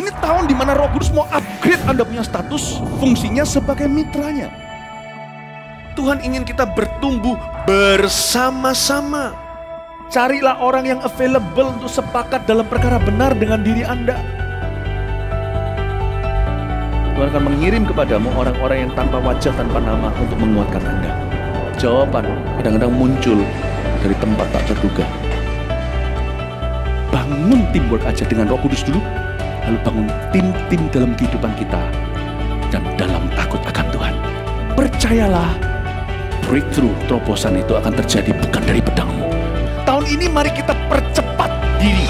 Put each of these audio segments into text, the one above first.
Ini tahun dimana Roh Kudus mau upgrade Anda punya status, fungsinya sebagai mitranya. Tuhan ingin kita bertumbuh bersama-sama. Carilah orang yang available untuk sepakat dalam perkara benar dengan diri Anda. Tuhan akan mengirim kepadamu orang-orang yang tanpa wajah, tanpa nama untuk menguatkan Anda. Jawaban kadang-kadang muncul dari tempat tak terduga. Bangun teamwork aja dengan Roh Kudus dulu, lalu bangun tim-tim dalam kehidupan kita dan dalam takut akan Tuhan. Percayalah, breakthrough, terobosan itu akan terjadi bukan dari pedangmu. Tahun ini mari kita percepat diri.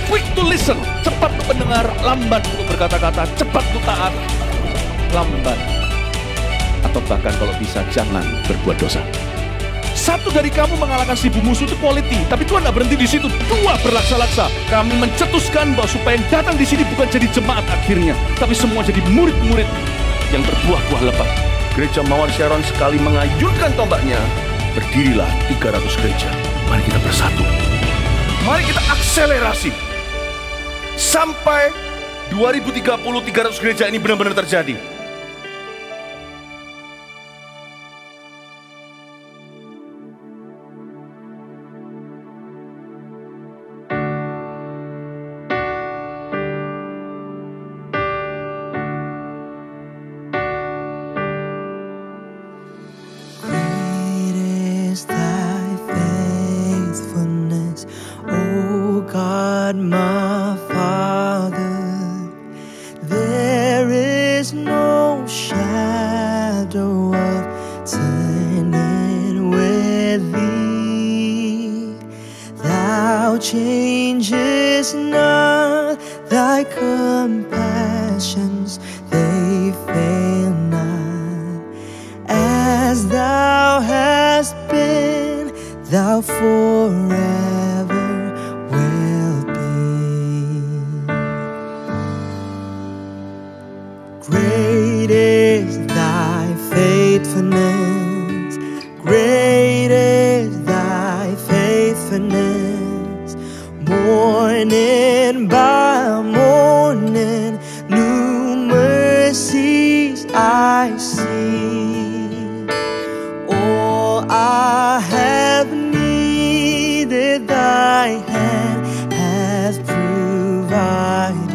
Quick to listen, cepat untuk mendengar, lambat untuk berkata-kata, cepat untuk taat, lambat. Atau bahkan kalau bisa jangan berbuat dosa. Satu dari kamu mengalahkan 1000 musuh itu quality, tapi Tuhan tidak berhenti di situ. 2 berlaksa-laksa. Kami mencetuskan bahwa supaya yang datang di sini bukan jadi jemaat akhirnya, tapi semua jadi murid-murid yang berbuah-buah lebat. Gereja Mawar Sharon sekali mengayunkan tombaknya, berdirilah 300 gereja. Mari kita bersatu. Mari kita akselerasi sampai 2030 300 gereja ini benar-benar terjadi. My Father, there is no shadow of turning with Thee. Thou changest not, Thy compassions, they fail not. As Thou hast been, Thou forever will be. Great is Thy faithfulness, great is Thy faithfulness. Morning by morning, new mercies I see. All I have needed, Thy hand hath provided.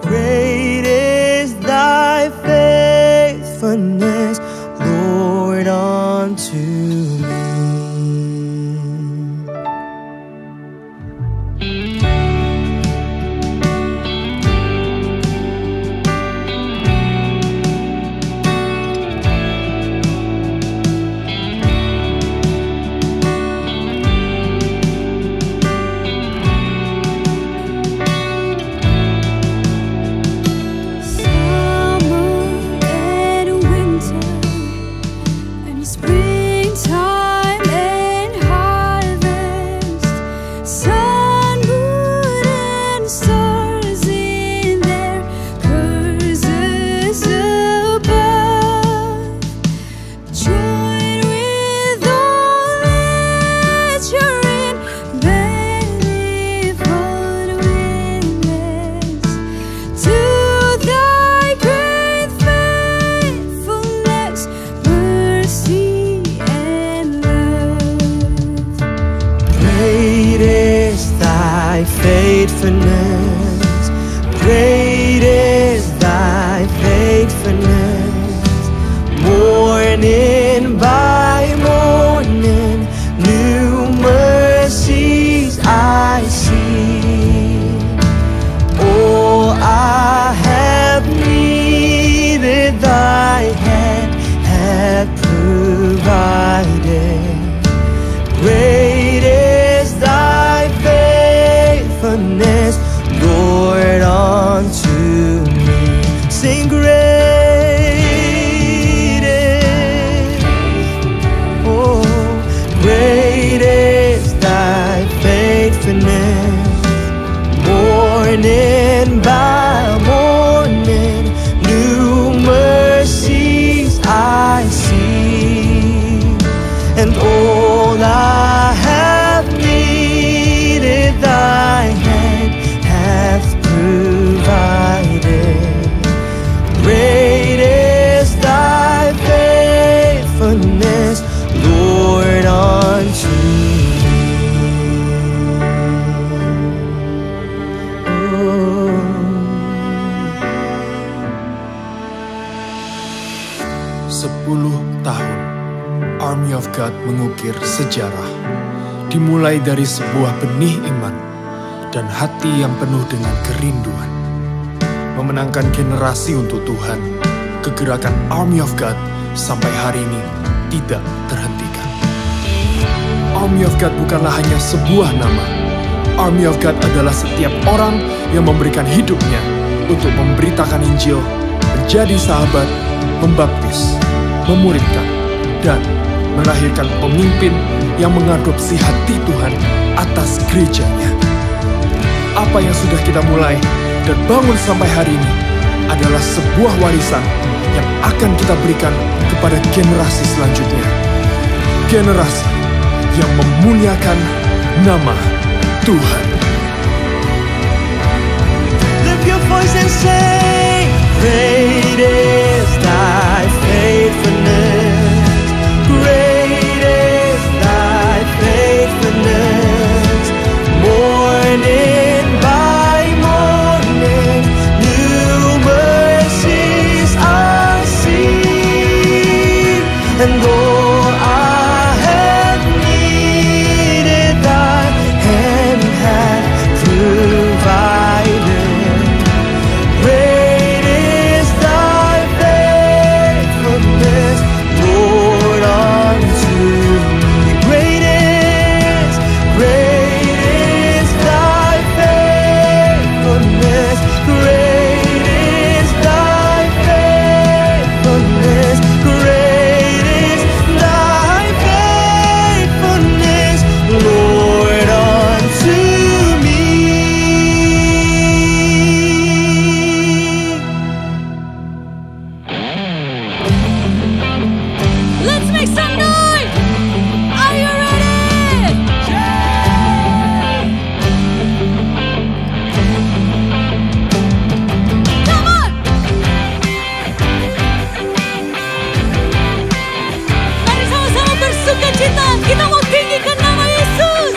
Great is Thy faithfulness, Lord, unto me. Faithfulness, great is Thy faithfulness. Morning by morning, new mercies I see. All I have needed, Thy hand hath provided. Great is Thy faithfulness, Lord, unto me. God mengukir sejarah, dimulai dari sebuah benih iman dan hati yang penuh dengan kerinduan. Memenangkan generasi untuk Tuhan, kegerakan Army of God sampai hari ini tidak terhentikan. Army of God bukanlah hanya sebuah nama. Army of God adalah setiap orang yang memberikan hidupnya untuk memberitakan Injil, menjadi sahabat, membaptis, memuridkan, dan melahirkan pemimpin yang mengadopsi hati Tuhan atas gerejanya. Apa yang sudah kita mulai dan bangun sampai hari ini adalah sebuah warisan yang akan kita berikan kepada generasi selanjutnya. Generasi yang memuliakan nama Tuhan. Lift your voice and say, great is thy faithfulness. Great is thy faithfulness. Morning by morning, new mercies I see. And though I have needed, thy hand hath provided. Great is thy faithfulness, Lord, unto me. Great is thy faithfulness. Great is thy faithfulness. Great is thy faithfulness, Lord, unto me. Let's make some noise! Are you ready? Come on! Mari sama-sama bersuka cita, kita mau tinggikan nama Yesus.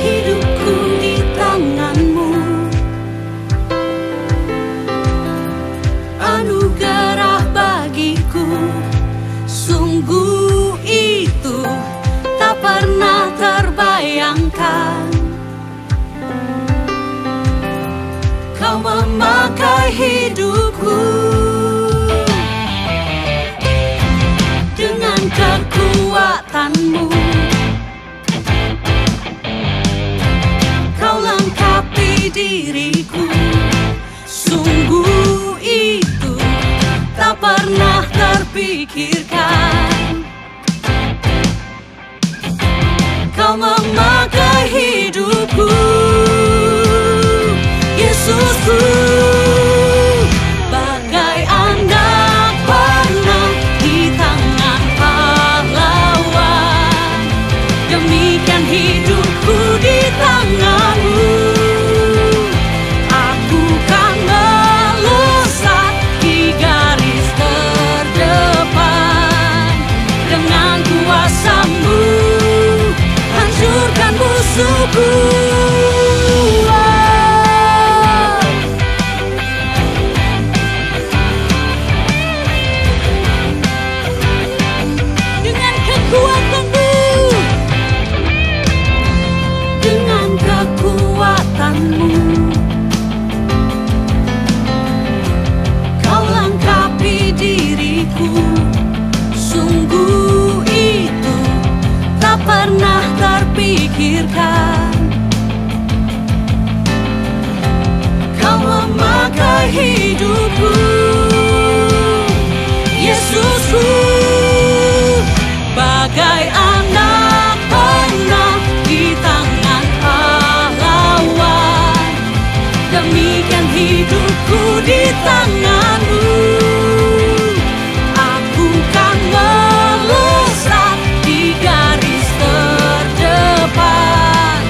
Hidupku di tangan-Mu, anugerah bagiku, sungguh itu tak pernah terbayangkan. Kau memakai hidupku dengan kekuatan-Mu. Kau lengkapi diriku, sungguh itu tak pernah terpikirkan. Kau memakai hidupku, Yesusku, bagai anak panah di tangan pahlawan. Demikian hidupku di tangan-Mu. Aku kan melesat di garis terdepan. Dengan kuasa-Mu, hancurkan musuhku. Dengan kekuatan-Mu, dengan kekuatan-Mu, Kau lengkapi diriku, sungguh itu tak pernah terpikirkan. Kau memakai hidupku, Yesusku, bagai anak panah di tangan pahlawan. Demikian hidupku di tangan-Mu. Aku kan melesat di garis terdepan.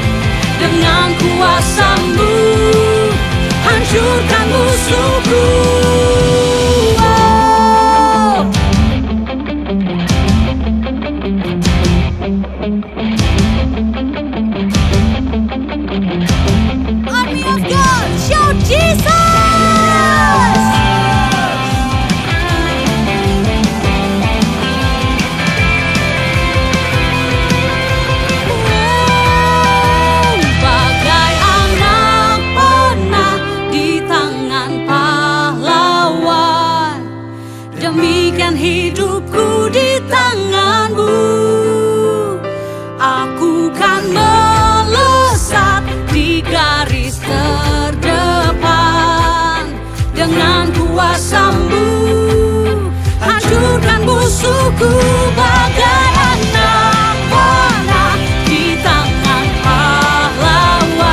Aku bagai anak panah di tangan pahlawan.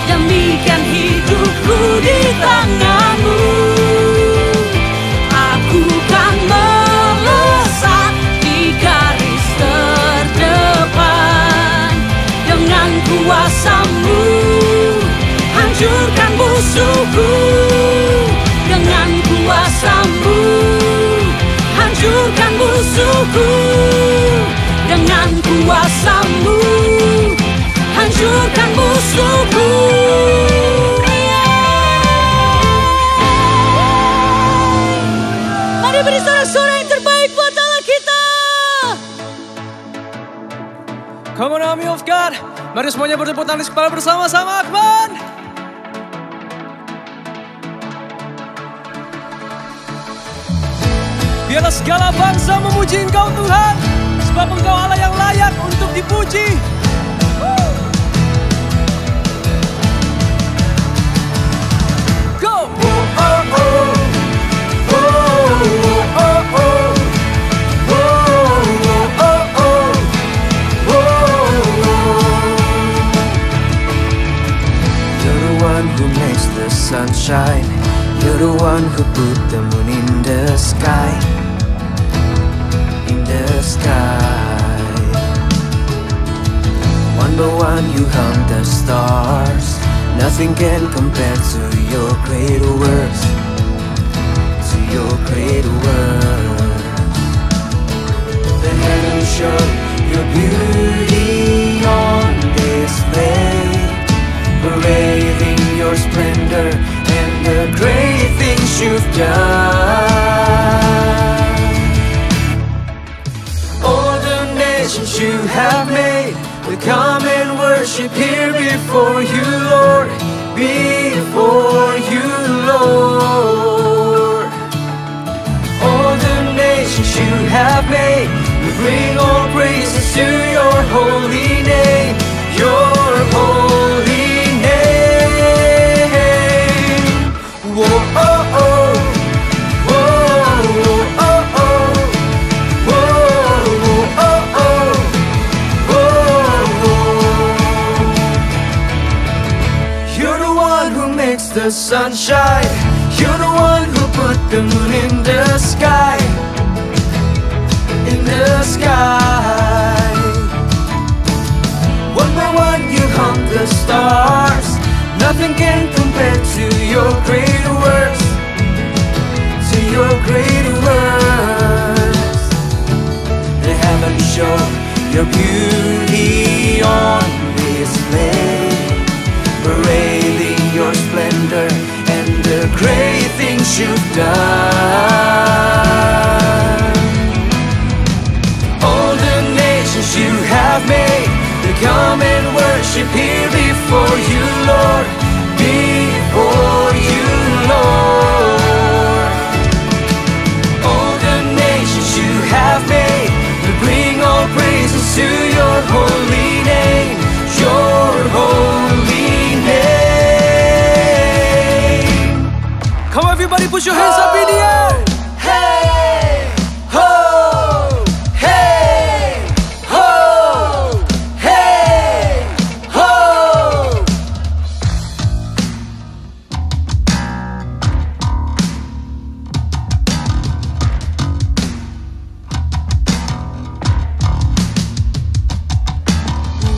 Demikian hidupku di tanganmu. Aku kan melesat di garis terdepan. Dengan kuasa-Mu hancurkan musuhku. Dengan kuasa-Mu hancurkan musuhku. Dengan kuasa-Mu hancurkan musuhku. Mari beri sorak-sorak yang terbaik buat Allah kita. Come on, army of God. Mari semuanya bertepuk tangan di kepala bersama-sama, come on. Biarlah segala bangsa memuji Engkau Tuhan, sebab Engkau Allah yang layak untuk dipuji. Go! You're the one who makes the sun shine. You're the one who put the moon in the sky. In the sky. One by one you hung the stars. Nothing can compare to your great works. To your great works. The heavens show your beauty on display, parading your splendor and the great things you've done. All the nations you have made will come and worship here before you, Lord. Before you, Lord. All the nations you have made will bring all praises to your holy name. Your holy name. Whoa, oh, oh. Whoa, oh, oh. Whoa, oh, oh. Whoa. You're the one who makes the sun shine. You're the one who put the moon in the sky. In the sky. One by one you hung the stars. Nothing can compare to your great works. To your great works. The heavens show your beauty on display, parading your splendor and the great things you've done. All the nations you have made, they come and worship here before you, Lord. Before you, Lord. All the nations you have made, they bring all praises to your holy name. Your holy name. Come on, everybody, put your hands up in the air. Hey, ho, hey, ho, hey, ho.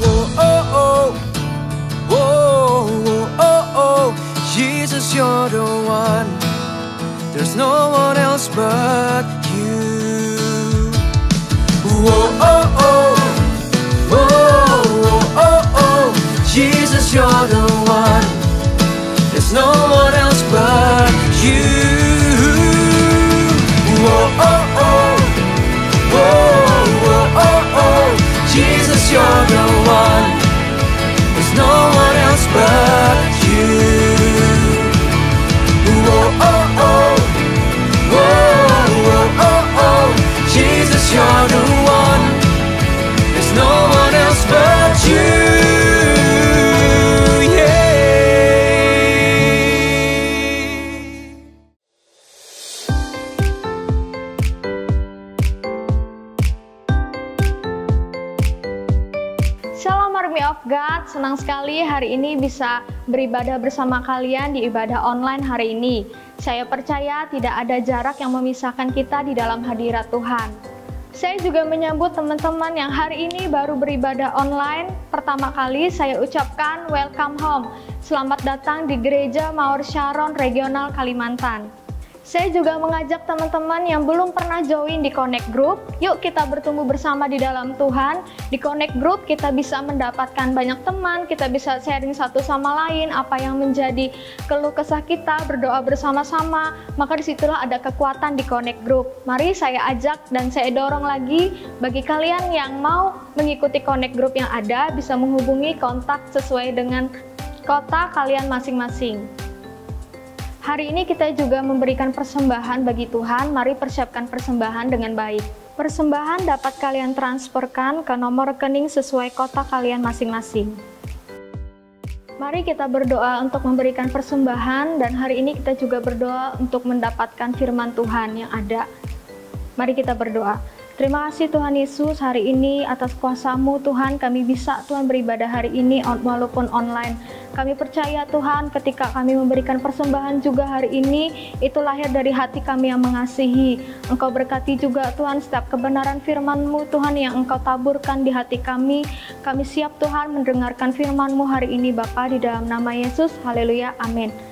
Whoa, oh, oh. Whoa, oh, oh. Jesus, you're the one. There's no one else but you. Whoa, oh, oh. Whoa, oh, oh. Jesus, you're the one. There's no one else but you. Whoa, oh, oh. Whoa, oh, oh. Jesus, you're the one. There's no one else but you. Whoa, oh, oh. Whoa, oh, oh. Jesus, you're the one. There's no one else but you. Yeah. Army of God, senang sekali hari ini bisa beribadah bersama kalian di ibadah online hari ini. Saya percaya tidak ada jarak yang memisahkan kita di dalam hadirat Tuhan. Saya juga menyambut teman-teman yang hari ini baru beribadah online. Pertama kali saya ucapkan welcome home. Selamat datang di Gereja Maur Sharon Regional Kalimantan. Saya juga mengajak teman-teman yang belum pernah join di Connect Group, yuk kita bertumbuh bersama di dalam Tuhan. Di Connect Group kita bisa mendapatkan banyak teman, kita bisa sharing satu sama lain, apa yang menjadi keluh kesah kita, berdoa bersama-sama, maka disitulah ada kekuatan di Connect Group. Mari saya ajak dan saya dorong lagi, bagi kalian yang mau mengikuti Connect Group yang ada, bisa menghubungi kontak sesuai dengan kota kalian masing-masing. Hari ini kita juga memberikan persembahan bagi Tuhan, mari persiapkan persembahan dengan baik. Persembahan dapat kalian transferkan ke nomor rekening sesuai kota kalian masing-masing. Mari kita berdoa untuk memberikan persembahan dan hari ini kita juga berdoa untuk mendapatkan firman Tuhan yang ada. Mari kita berdoa. Terima kasih Tuhan Yesus, hari ini atas kuasa-Mu Tuhan kami bisa Tuhan beribadah hari ini walaupun online. Kami percaya Tuhan ketika kami memberikan persembahan juga hari ini, itu lahir dari hati kami yang mengasihi. Engkau berkati juga Tuhan setiap kebenaran firman-Mu Tuhan yang Engkau taburkan di hati kami. Kami siap Tuhan mendengarkan firman-Mu hari ini Bapa, di dalam nama Yesus. Haleluya, amin.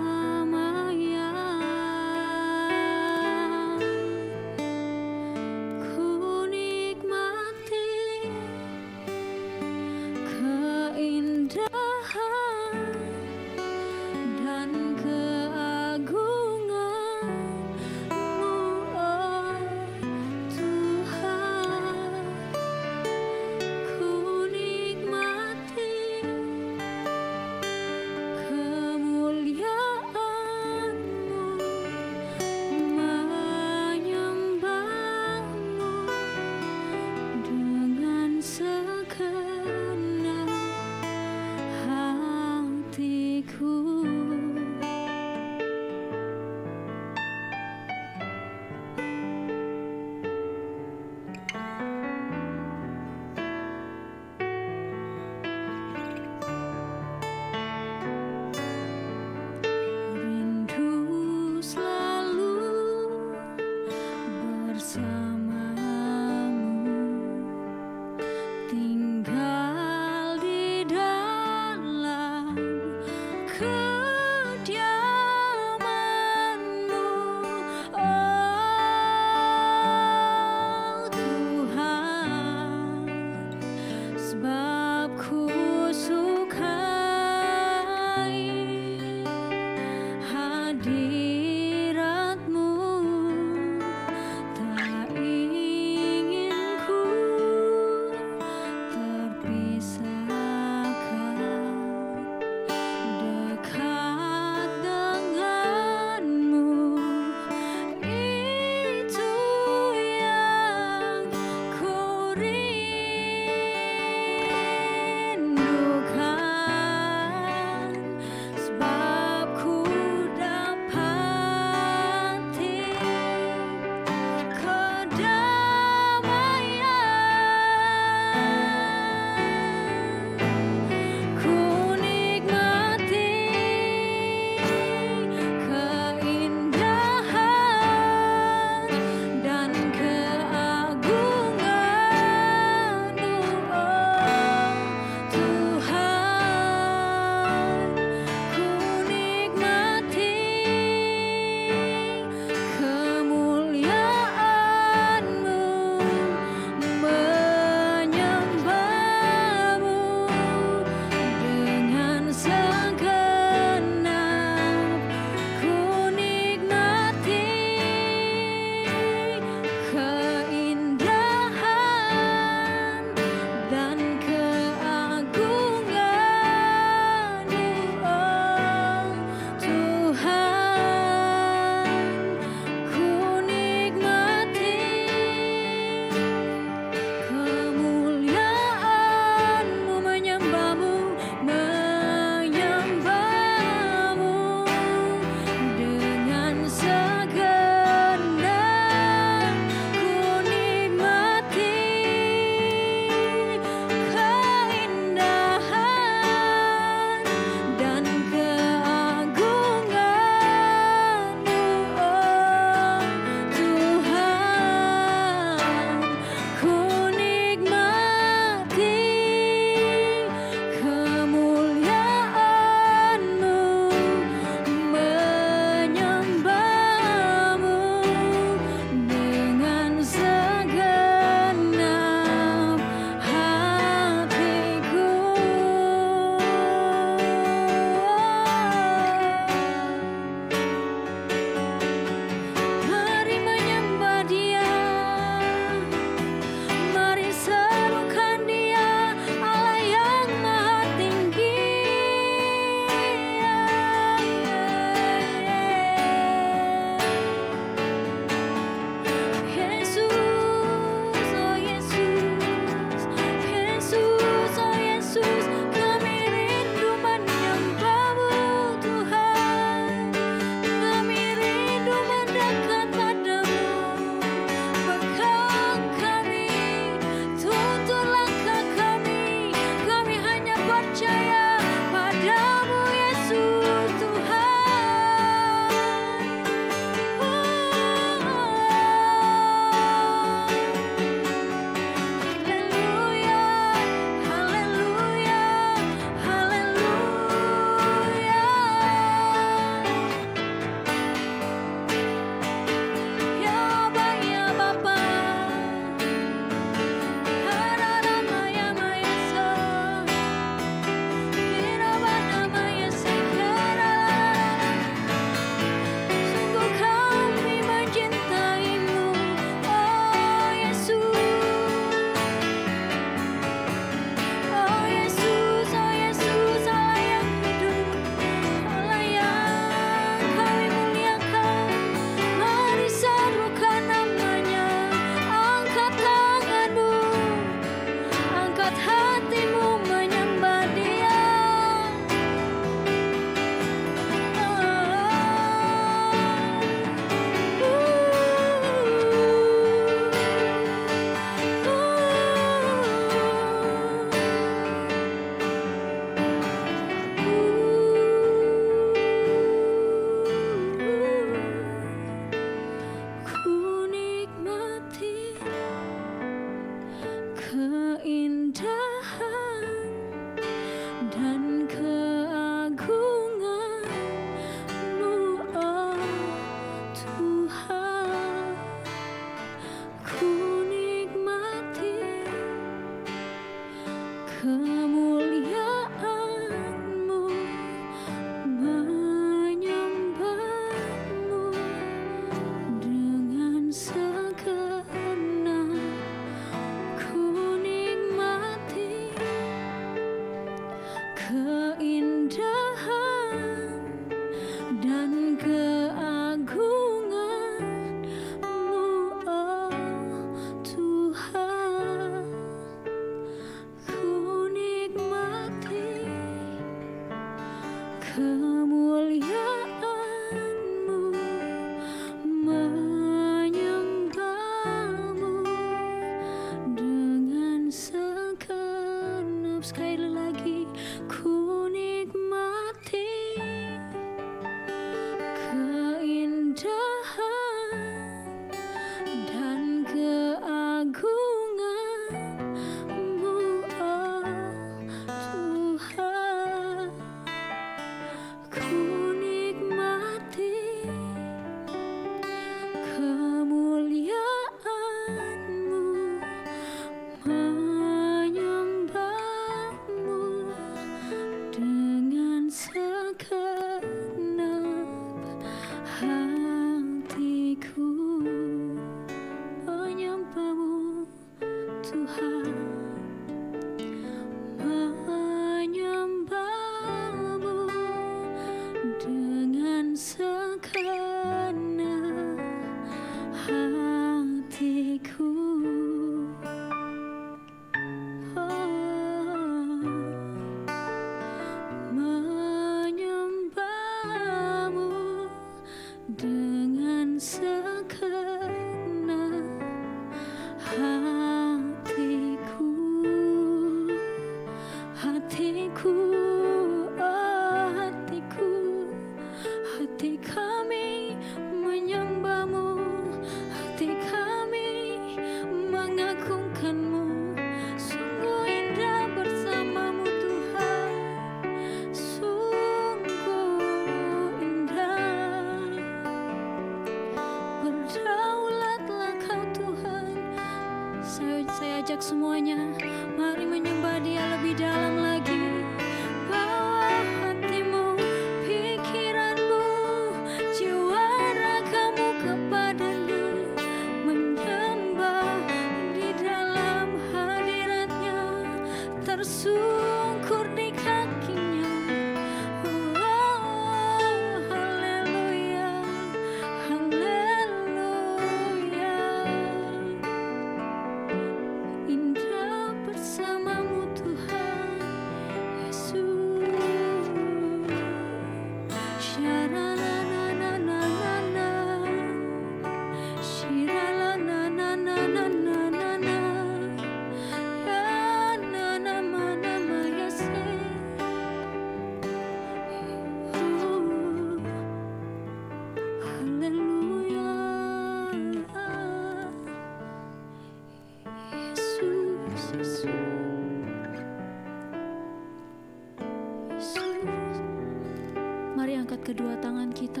Kedua tangan kita,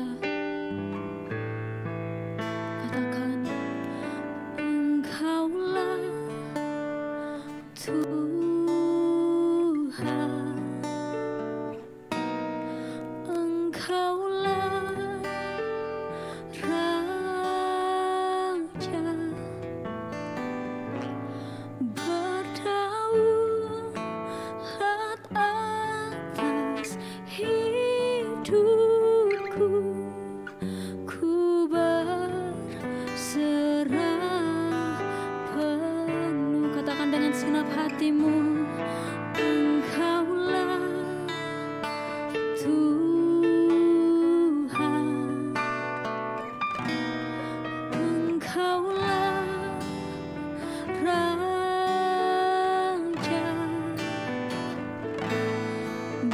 katakan, Engkaulah Tuhan, Engkaulah Raja, berdaulat atas hidupku, ku berserah penuh. Katakan dengan segenap hatimu, Engkaulah Tuhan, Engkaulah Raja,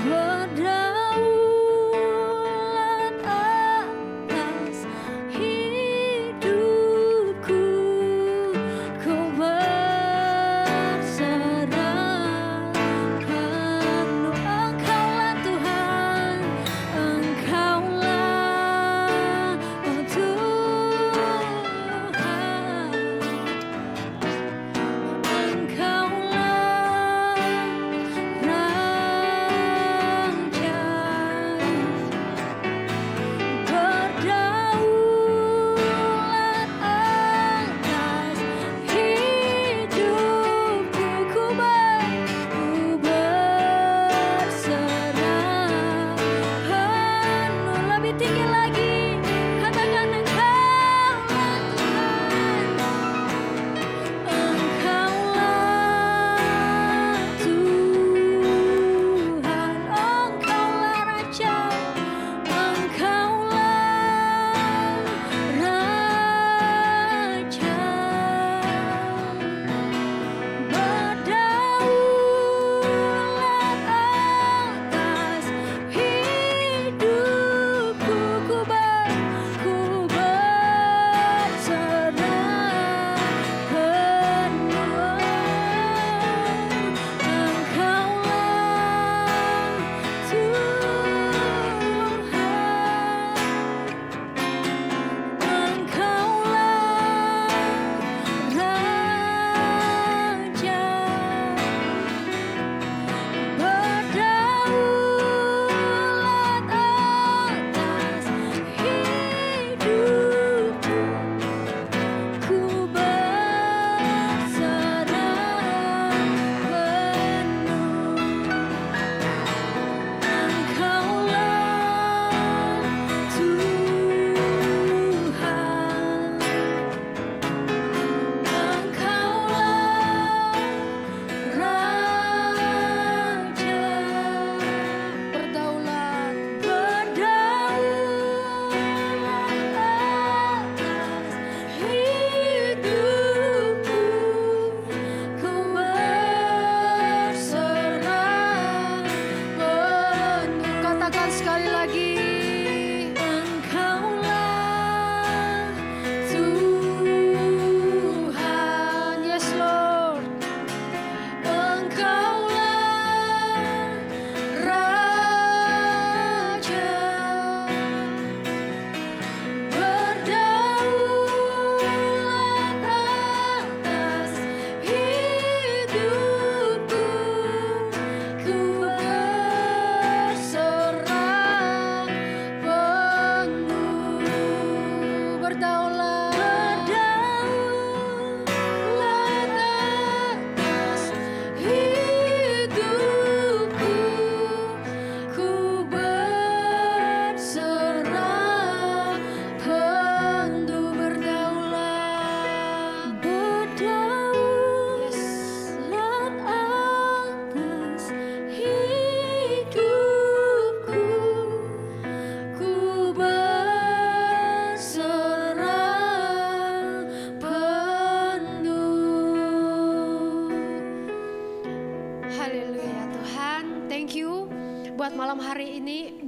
berdaulat atas hidupku, ku berserah penuh. Engkaulah Tuhan, Engkaulah Tuhan, Engkaulah Raja, berdaulat atas hidupku, ku berserah penuh. Lebih tinggi lagi, katakan Engkaulah Tuhan, Engkaulah Tuhan, Engkaulah Raja,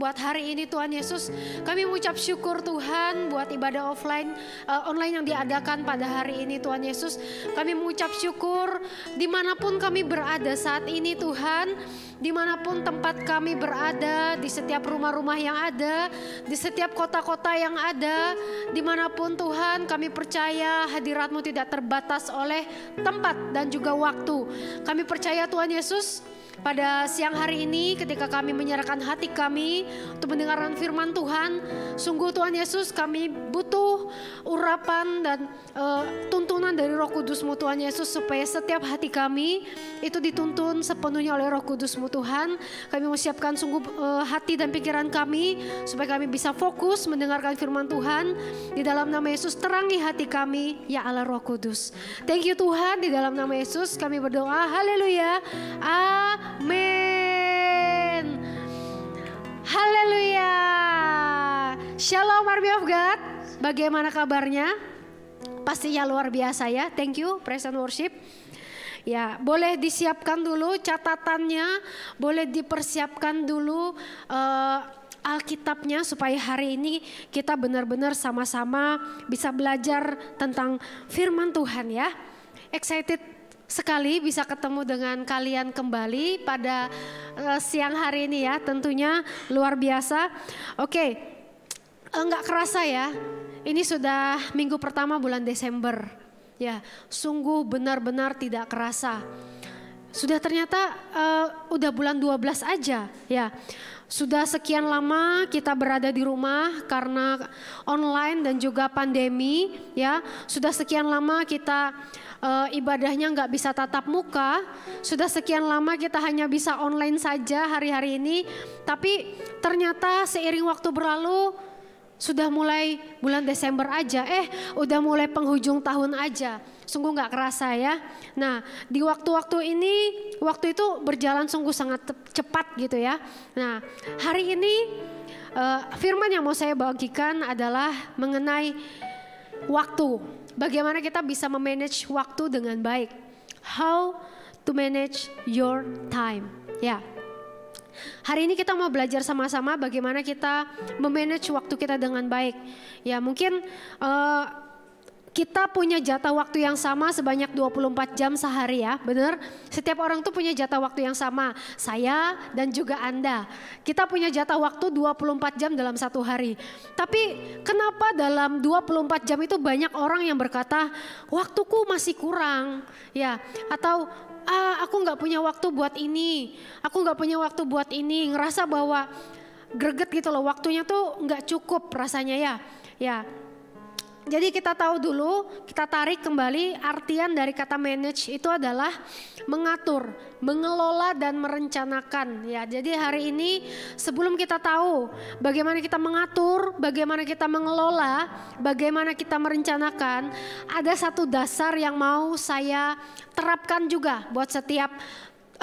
buat hari ini Tuhan Yesus. Kami mengucap syukur Tuhan buat ibadah online yang diadakan pada hari ini Tuhan Yesus. Kami mengucap syukur dimanapun kami berada saat ini Tuhan. Dimanapun tempat kami berada, di setiap rumah-rumah yang ada, di setiap kota-kota yang ada, dimanapun Tuhan kami percaya hadirat-Mu tidak terbatas oleh tempat dan juga waktu. Kami percaya Tuhan Yesus, pada siang hari ini ketika kami menyerahkan hati kami untuk mendengarkan firman Tuhan, sungguh Tuhan Yesus kami butuh urapan dan tuntunan dari Roh Kudus-Mu Tuhan Yesus, supaya setiap hati kami itu dituntun sepenuhnya oleh Roh Kudus-Mu Tuhan. Kami mau siapkan sungguh hati dan pikiran kami supaya kami bisa fokus mendengarkan firman Tuhan. Di dalam nama Yesus terangi hati kami ya Allah Roh Kudus. Thank you Tuhan, di dalam nama Yesus kami berdoa. Haleluya. Amin. Haleluya. Shalom Army of God. Bagaimana kabarnya? Pastinya luar biasa ya. Thank you Praise and Worship. Ya, boleh disiapkan dulu catatannya, boleh dipersiapkan dulu Alkitabnya supaya hari ini kita benar-benar sama-sama bisa belajar tentang firman Tuhan ya. Excited sekali bisa ketemu dengan kalian kembali pada siang hari ini ya, tentunya luar biasa. Oke, enggak kerasa ya, ini sudah minggu pertama bulan Desember. Ya, sungguh benar-benar tidak kerasa. Sudah ternyata udah bulan 12 aja ya. Sudah sekian lama kita berada di rumah karena online dan juga pandemi ya. Sudah sekian lama kita ibadahnya nggak bisa tatap muka. Sudah sekian lama kita hanya bisa online saja hari-hari ini. Tapi ternyata seiring waktu berlalu sudah mulai bulan Desember aja, udah mulai penghujung tahun aja. Sungguh nggak kerasa ya. Nah di waktu-waktu ini, waktu itu berjalan sungguh sangat cepat gitu ya. Nah hari ini firman yang mau saya bagikan adalah mengenai waktu. Bagaimana kita bisa memanage waktu dengan baik. How to manage your time. Ya. Hari ini kita mau belajar sama-sama bagaimana kita memanage waktu kita dengan baik. Ya mungkin kita punya jatah waktu yang sama sebanyak 24 jam sehari ya, benar? Setiap orang tuh punya jatah waktu yang sama, saya dan juga Anda. Kita punya jatah waktu 24 jam dalam satu hari. Tapi kenapa dalam 24 jam itu banyak orang yang berkata, waktuku masih kurang, ya? Atau aku nggak punya waktu buat ini, aku nggak punya waktu buat ini, ngerasa bahwa greget gitu loh, waktunya tuh nggak cukup rasanya ya, ya. Jadi kita tahu dulu, kita tarik kembali artian dari kata manage itu adalah mengatur, mengelola dan merencanakan ya. Jadi hari ini sebelum kita tahu bagaimana kita mengatur, bagaimana kita mengelola, bagaimana kita merencanakan, ada satu dasar yang mau saya terapkan juga buat setiap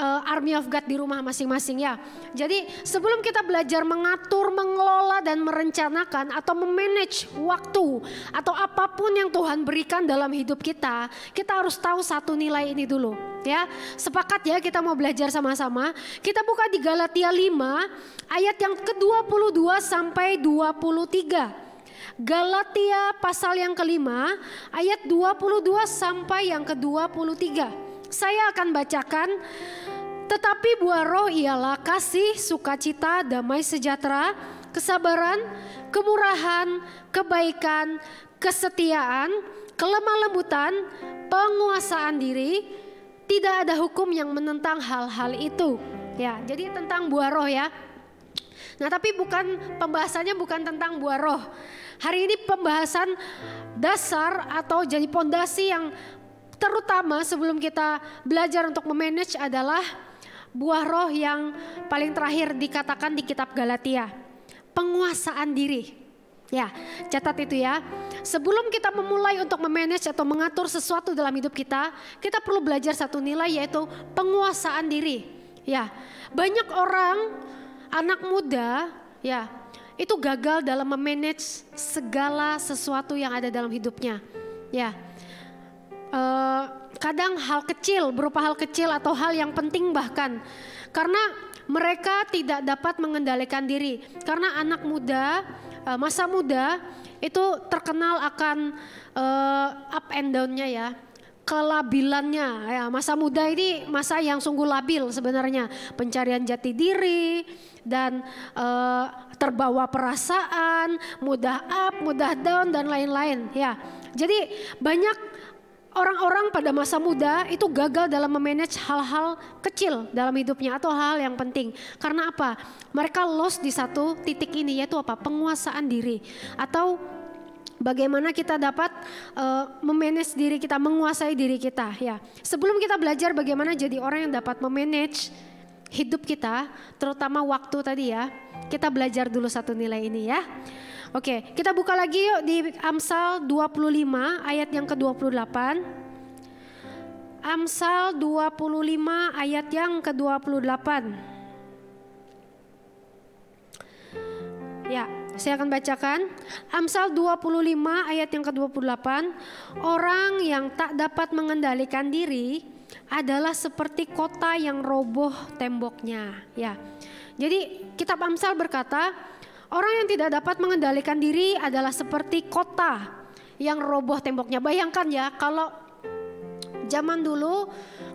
Army of God di rumah masing-masing ya. Jadi sebelum kita belajar mengatur, mengelola dan merencanakan atau memanage waktu atau apapun yang Tuhan berikan dalam hidup kita, kita harus tahu satu nilai ini dulu ya. Sepakat ya, kita mau belajar sama-sama. Kita buka di Galatia 5 ayat yang ke-22 sampai 23. Galatia pasal yang kelima ayat 22 sampai yang ke-23. Saya akan bacakan. Tetapi buah roh ialah kasih, sukacita, damai sejahtera, kesabaran, kemurahan, kebaikan, kesetiaan, kelemah lembutan, penguasaan diri. Tidak ada hukum yang menentang hal-hal itu. Ya, jadi tentang buah roh ya. Nah, tapi pembahasannya bukan tentang buah roh. Hari ini pembahasan dasar atau jadi pondasi yang terutama sebelum kita belajar untuk memanage adalah buah roh yang paling terakhir dikatakan di kitab Galatia. Penguasaan diri. Ya, catat itu ya. Sebelum kita memulai untuk memanage atau mengatur sesuatu dalam hidup kita perlu belajar satu nilai, yaitu penguasaan diri. Ya, banyak orang, anak muda, ya, itu gagal dalam memanage segala sesuatu yang ada dalam hidupnya. Ya, kadang hal kecil, berupa hal kecil atau hal yang penting bahkan. Karena mereka tidak dapat mengendalikan diri. Karena anak muda, masa muda itu terkenal akan up and down-nya ya. Kelabilannya ya, masa muda ini masa yang sungguh labil sebenarnya, pencarian jati diri dan terbawa perasaan, mudah up, mudah down dan lain-lain ya. Jadi banyak orang-orang pada masa muda itu gagal dalam memanage hal-hal kecil dalam hidupnya atau hal yang penting. Karena apa? Mereka lost di satu titik ini, yaitu apa? Penguasaan diri atau bagaimana kita dapat memanage diri kita, menguasai diri kita ya. Sebelum kita belajar bagaimana jadi orang yang dapat memanage hidup kita, terutama waktu tadi ya, kita belajar dulu satu nilai ini ya. Oke, kita buka lagi yuk di Amsal 25 ayat yang ke-28. Amsal 25 ayat yang ke-28. Ya, saya akan bacakan. Amsal 25 ayat yang ke-28. Orang yang tak dapat mengendalikan diri adalah seperti kota yang roboh temboknya. Ya. Jadi kitab Amsal berkata, orang yang tidak dapat mengendalikan diri adalah seperti kota yang roboh temboknya. Bayangkan ya, kalau zaman dulu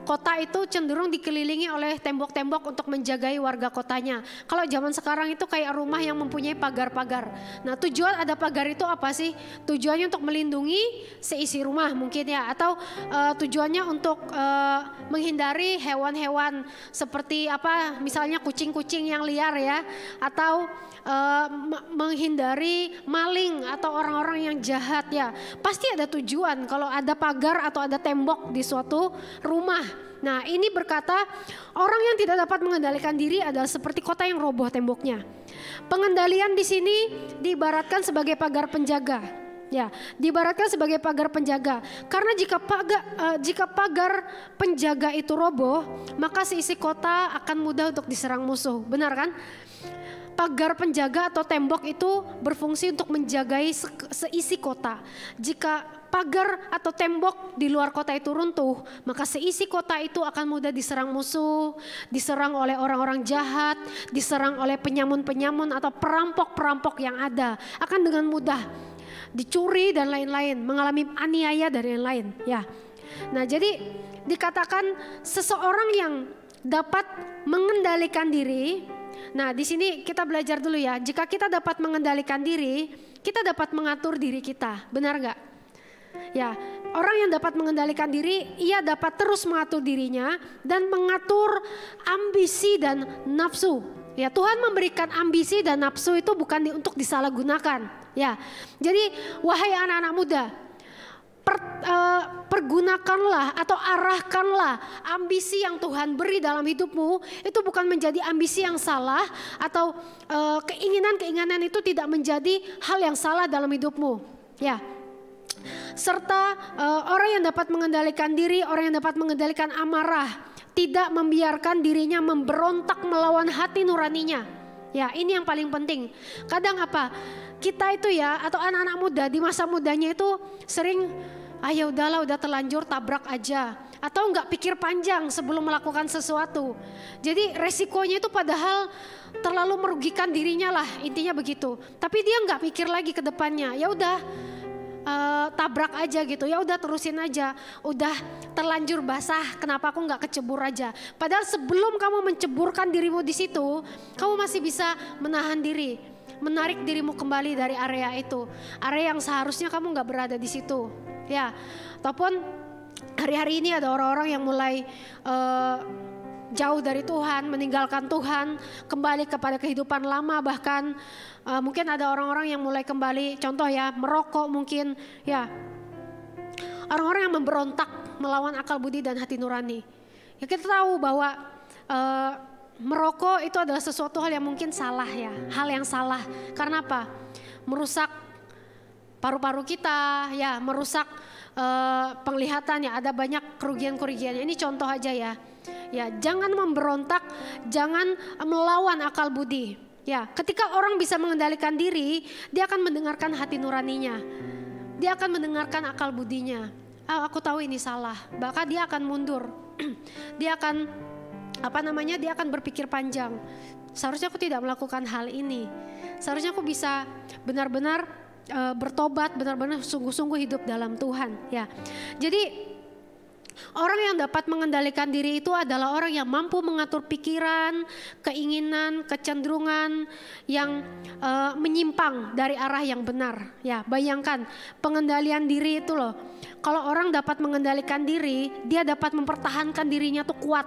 kota itu cenderung dikelilingi oleh tembok-tembok untuk menjagai warga kotanya. Kalau zaman sekarang itu kayak rumah yang mempunyai pagar-pagar. Nah, tujuan ada pagar itu apa sih? Tujuannya untuk melindungi seisi rumah mungkin ya. Atau tujuannya untuk menghindari hewan-hewan seperti apa, misalnya kucing-kucing yang liar ya. Atau menghindari maling atau orang-orang yang jahat ya. Pasti ada tujuan kalau ada pagar atau ada tembok di suatu rumah. Nah, ini berkata orang yang tidak dapat mengendalikan diri adalah seperti kota yang roboh temboknya. Pengendalian di sini diibaratkan sebagai pagar penjaga. Ya, diibaratkan sebagai pagar penjaga. Karena jika pagar penjaga itu roboh, maka seisi kota akan mudah untuk diserang musuh. Benar kan? Pagar penjaga atau tembok itu berfungsi untuk menjagai seisi kota. Jika pagar atau tembok di luar kota itu runtuh, maka seisi kota itu akan mudah diserang musuh, diserang oleh orang-orang jahat, diserang oleh penyamun-penyamun atau perampok-perampok yang ada. Akan dengan mudah dicuri dan lain-lain, mengalami aniaya dari yang lain. Ya. Nah, jadi dikatakan seseorang yang dapat mengendalikan diri. Nah, di sini kita belajar dulu ya. Jika kita dapat mengendalikan diri, kita dapat mengatur diri kita. Benar gak? Ya, orang yang dapat mengendalikan diri, ia dapat terus mengatur dirinya dan mengatur ambisi dan nafsu. Ya, Tuhan memberikan ambisi dan nafsu itu bukan untuk disalahgunakan. Ya, jadi wahai anak-anak muda, pergunakanlah atau arahkanlah ambisi yang Tuhan beri dalam hidupmu. Itu bukan menjadi ambisi yang salah atau keinginan-keinginan itu tidak menjadi hal yang salah dalam hidupmu. Ya. Serta orang yang dapat mengendalikan diri, orang yang dapat mengendalikan amarah, tidak membiarkan dirinya memberontak melawan hati nuraninya. Ya, ini yang paling penting. Kadang apa? Kita itu ya, atau anak-anak muda di masa mudanya itu sering, ya udahlah, udah terlanjur tabrak aja. Atau enggak pikir panjang sebelum melakukan sesuatu. Jadi resikonya itu padahal terlalu merugikan dirinya lah, intinya begitu. Tapi dia enggak pikir lagi ke depannya. Ya udah, tabrak aja gitu. Ya udah, terusin aja. Udah terlanjur basah, kenapa aku enggak kecebur aja? Padahal sebelum kamu menceburkan dirimu di situ, kamu masih bisa menahan diri, menarik dirimu kembali dari area itu, area yang seharusnya kamu nggak berada di situ, ya. Ataupun hari-hari ini ada orang-orang yang mulai jauh dari Tuhan, meninggalkan Tuhan, kembali kepada kehidupan lama, bahkan mungkin ada orang-orang yang mulai kembali, contoh ya, merokok mungkin, ya. Orang-orang yang memberontak melawan akal budi dan hati nurani. Ya, kita tahu bahwa merokok itu adalah sesuatu hal yang mungkin salah ya, hal yang salah. Karena apa? Merusak paru-paru kita, ya, merusak penglihatan ya, ada banyak kerugian-kerugiannya. Ini contoh aja ya. Ya, jangan memberontak, jangan melawan akal budi. Ya, ketika orang bisa mengendalikan diri, dia akan mendengarkan hati nuraninya. Dia akan mendengarkan akal budinya. Aku tahu ini salah, bahkan dia akan mundur. Dia akan dia akan berpikir panjang. Seharusnya aku tidak melakukan hal ini. Seharusnya aku bisa benar-benar bertobat, benar-benar sungguh-sungguh hidup dalam Tuhan. Ya, jadi orang yang dapat mengendalikan diri itu adalah orang yang mampu mengatur pikiran, keinginan, kecenderungan yang menyimpang dari arah yang benar. Ya, bayangkan pengendalian diri itu loh. Kalau orang dapat mengendalikan diri, dia dapat mempertahankan dirinya tuh kuat.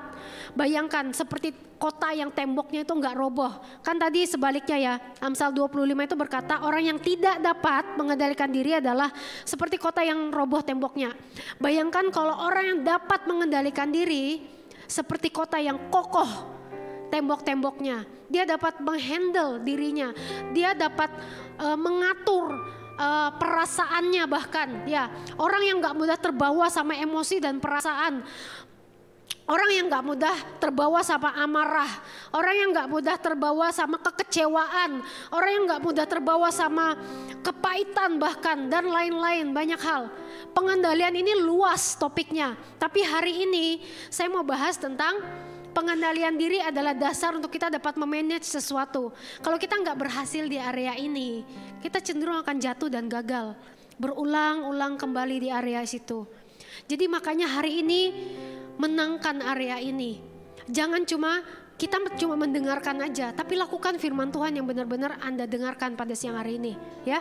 Bayangkan seperti kota yang temboknya itu nggak roboh. Kan tadi sebaliknya ya, Amsal 25 itu berkata orang yang tidak dapat mengendalikan diri adalah seperti kota yang roboh temboknya. Bayangkan kalau orang yang dapat mengendalikan diri seperti kota yang kokoh tembok-temboknya. Dia dapat menghandle dirinya, dia dapat mengatur perasaannya bahkan. Ya, orang yang nggak mudah terbawa sama emosi dan perasaan. Orang yang gak mudah terbawa sama amarah, orang yang gak mudah terbawa sama kekecewaan, orang yang gak mudah terbawa sama kepahitan bahkan, dan lain-lain banyak hal. Pengendalian ini luas topiknya, tapi hari ini saya mau bahas tentang pengendalian diri adalah dasar untuk kita dapat memanage sesuatu. Kalau kita gak berhasil di area ini, kita cenderung akan jatuh dan gagal, berulang-ulang kembali di area situ. Jadi makanya hari ini menangkan area ini. Jangan kita cuma mendengarkan aja, tapi lakukan firman Tuhan yang benar-benar Anda dengarkan pada siang hari ini, ya.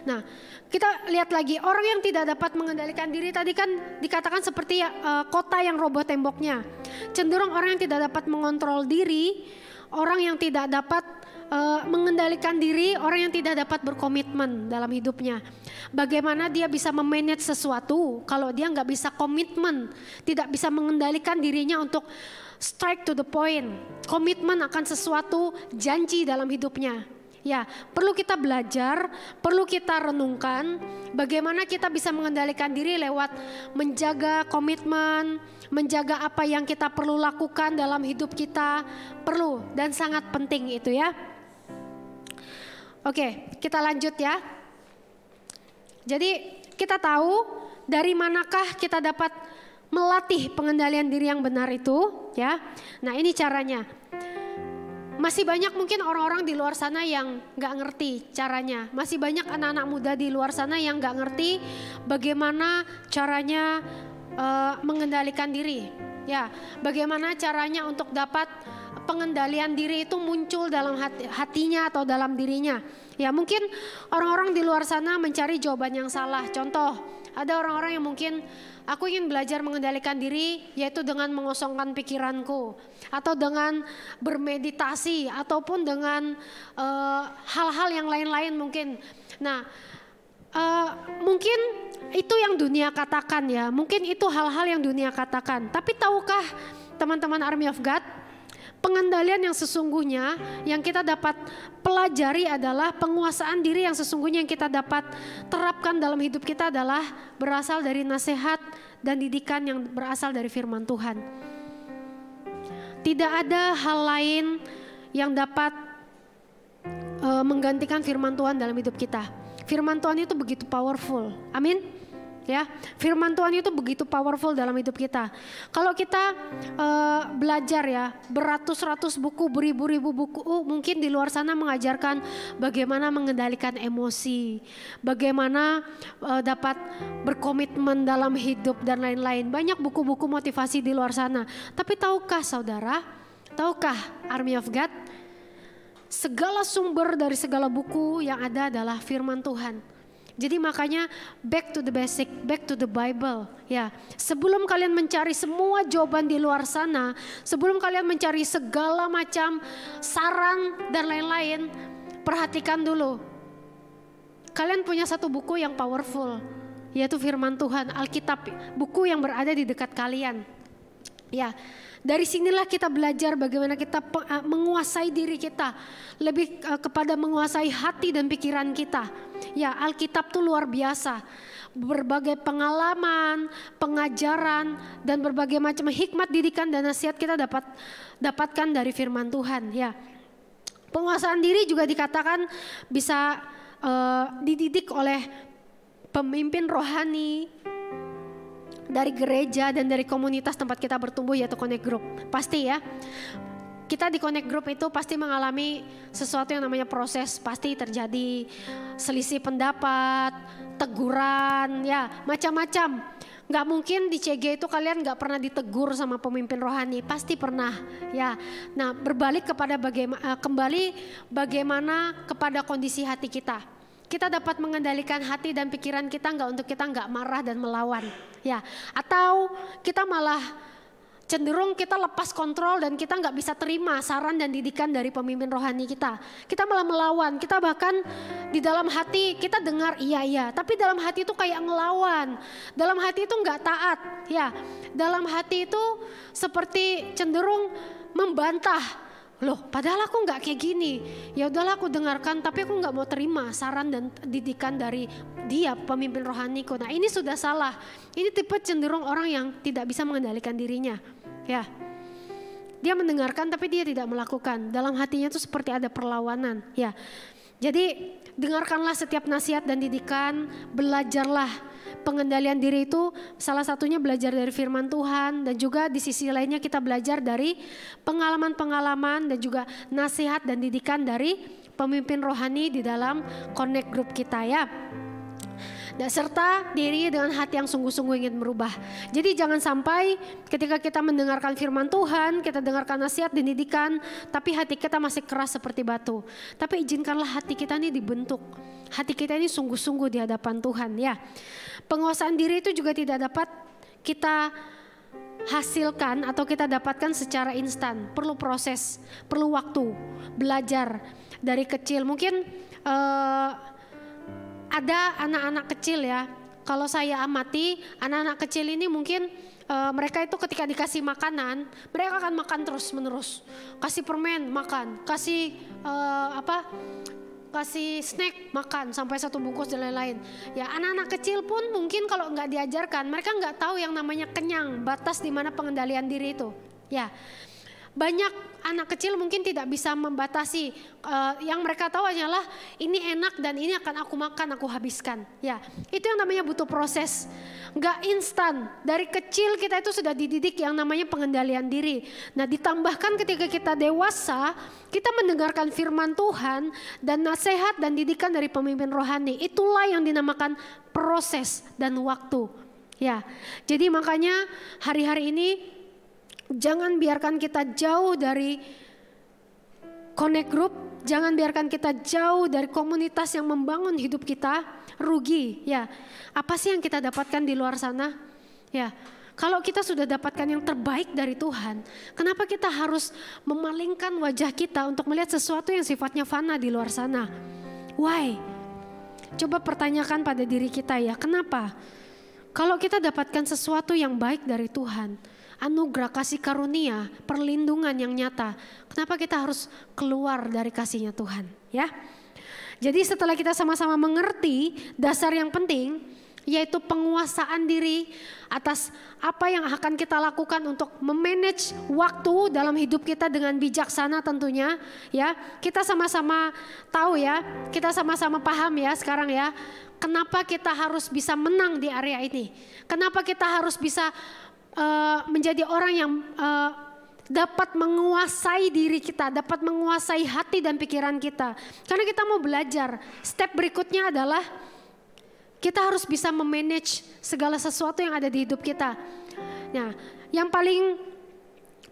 Nah, kita lihat lagi orang yang tidak dapat mengendalikan diri tadi kan dikatakan seperti kota yang roboh temboknya. Cenderung orang yang tidak dapat mengontrol diri, orang yang tidak dapat mengendalikan diri, orang yang tidak dapat berkomitmen dalam hidupnya. Bagaimana dia bisa memanage sesuatu kalau dia nggak bisa komitmen, tidak bisa mengendalikan dirinya untuk strike to the point, komitmen akan sesuatu janji dalam hidupnya. Ya, perlu kita belajar, perlu kita renungkan bagaimana kita bisa mengendalikan diri lewat menjaga komitmen, menjaga apa yang kita perlu lakukan dalam hidup kita, perlu dan sangat penting itu ya. Oke, kita lanjut ya. Jadi kita tahu dari manakah kita dapat melatih pengendalian diri yang benar itu ya. Nah ini caranya. Masih banyak mungkin orang-orang di luar sana yang gak ngerti caranya. Masih banyak anak-anak muda di luar sana yang gak ngerti bagaimana caranya mengendalikan diri. Ya, bagaimana caranya untuk dapat pengendalian diri itu muncul dalam hatinya atau dalam dirinya. Ya mungkin orang-orang di luar sana mencari jawaban yang salah. Contoh, ada orang-orang yang mungkin aku ingin belajar mengendalikan diri yaitu dengan mengosongkan pikiranku, atau dengan bermeditasi, ataupun dengan hal-hal yang lain-lain mungkin. Nah mungkin itu yang dunia katakan ya, mungkin itu hal-hal yang dunia katakan. Tapi tahukah teman-teman Army of God, pengendalian yang sesungguhnya yang kita dapat pelajari adalah penguasaan diri yang sesungguhnya yang kita dapat terapkan dalam hidup kita adalah berasal dari nasihat dan didikan yang berasal dari firman Tuhan. Tidak ada hal lain yang dapat menggantikan firman Tuhan dalam hidup kita. Firman Tuhan itu begitu powerful. Amin. Ya, firman Tuhan itu begitu powerful dalam hidup kita. Kalau kita belajar ya, beratus-ratus buku, beribu-ribu buku, mungkin di luar sana mengajarkan bagaimana mengendalikan emosi, bagaimana dapat berkomitmen dalam hidup dan lain-lain. Banyak buku-buku motivasi di luar sana. Tapi tahukah saudara, tahukah Army of God, segala sumber dari segala buku yang ada adalah firman Tuhan. Jadi makanya back to the basic, back to the Bible. Ya, sebelum kalian mencari semua jawaban di luar sana, sebelum kalian mencari segala macam saran dan lain-lain, perhatikan dulu. Kalian punya satu buku yang powerful, yaitu firman Tuhan, Alkitab, buku yang berada di dekat kalian. Ya, dari sinilah kita belajar bagaimana kita menguasai diri kita, lebih kepada menguasai hati dan pikiran kita. Ya, Alkitab tuh luar biasa. Berbagai pengalaman, pengajaran, dan berbagai macam hikmat didikan dan nasihat kita dapatkan dari firman Tuhan. Ya, penguasaan diri juga dikatakan bisa dididik oleh pemimpin rohani, dari gereja dan dari komunitas tempat kita bertumbuh, yaitu Connect Group. Pasti ya, kita di Connect Group itu pasti mengalami sesuatu yang namanya proses. Pasti terjadi selisih pendapat, teguran, ya macam-macam. Gak mungkin di CG itu kalian gak pernah ditegur sama pemimpin rohani, pasti pernah ya. Nah, berbalik kepada bagaimana kepada kondisi hati kita. Kita dapat mengendalikan hati dan pikiran kita untuk kita nggak marah dan melawan, ya. Atau kita malah cenderung kita lepas kontrol dan kita nggak bisa terima saran dan didikan dari pemimpin rohani kita. Kita malah melawan, kita bahkan di dalam hati kita dengar iya, tapi dalam hati itu kayak ngelawan. Dalam hati itu nggak taat, ya. Dalam hati itu seperti cenderung membantah. Loh, padahal aku nggak kayak gini. Ya udahlah, aku dengarkan, tapi aku nggak mau terima saran dan didikan dari dia, pemimpin rohaniku. Nah, ini sudah salah. Ini tipe cenderung orang yang tidak bisa mengendalikan dirinya. Ya, dia mendengarkan tapi dia tidak melakukan. Dalam hatinya itu seperti ada perlawanan. Ya, jadi dengarkanlah setiap nasihat dan didikan, belajarlah. Pengendalian diri itu salah satunya belajar dari firman Tuhan, dan juga di sisi lainnya kita belajar dari pengalaman-pengalaman dan juga nasihat dan didikan dari pemimpin rohani di dalam Connect Group kita ya. Dan serta diri dengan hati yang sungguh-sungguh ingin merubah. Jadi jangan sampai ketika kita mendengarkan firman Tuhan, kita dengarkan nasihat dan didikan, tapi hati kita masih keras seperti batu. Tapi izinkanlah hati kita ini dibentuk. Hati kita ini sungguh-sungguh di hadapan Tuhan ya. Penguasaan diri itu juga tidak dapat kita hasilkan atau kita dapatkan secara instan. Perlu proses, perlu waktu, belajar dari kecil. Mungkin ada anak-anak kecil ya. Kalau saya amati anak-anak kecil ini mungkin mereka itu ketika dikasih makanan, mereka akan makan terus menerus. Kasih permen makan, kasih kasih snack makan sampai 1 bungkus dan lain-lain. Ya, anak-anak kecil pun mungkin kalau nggak diajarkan, mereka nggak tahu yang namanya kenyang, batas di mana pengendalian diri itu. Ya, banyak anak kecil mungkin tidak bisa membatasi. Yang mereka tahu hanyalah ini enak dan ini akan aku makan, aku habiskan. Ya, itu yang namanya butuh proses. Nggak instan. Dari kecil kita itu sudah dididik yang namanya pengendalian diri. Nah, ditambahkan ketika kita dewasa, kita mendengarkan firman Tuhan dan nasihat dan didikan dari pemimpin rohani. Itulah yang dinamakan proses dan waktu. Ya, jadi makanya hari-hari ini jangan biarkan kita jauh dari Connect Group, jangan biarkan kita jauh dari komunitas yang membangun hidup kita, rugi ya. Apa sih yang kita dapatkan di luar sana? Ya, kalau kita sudah dapatkan yang terbaik dari Tuhan, kenapa kita harus memalingkan wajah kita untuk melihat sesuatu yang sifatnya fana di luar sana? Why? Coba pertanyakan pada diri kita ya, kenapa? Kalau kita dapatkan sesuatu yang baik dari Tuhan, anugerah kasih karunia, perlindungan yang nyata, kenapa kita harus keluar dari kasihnya Tuhan? Ya, jadi setelah kita sama-sama mengerti dasar yang penting, yaitu penguasaan diri atas apa yang akan kita lakukan untuk memanage waktu dalam hidup kita dengan bijaksana tentunya, ya. Kita sama-sama tahu ya, kita sama-sama paham ya sekarang ya, kenapa kita harus bisa menang di area ini, kenapa kita harus bisa menjadi orang yang dapat menguasai diri kita, dapat menguasai hati dan pikiran kita. Karena kita mau belajar, step berikutnya adalah kita harus bisa memanage segala sesuatu yang ada di hidup kita. Nah, yang paling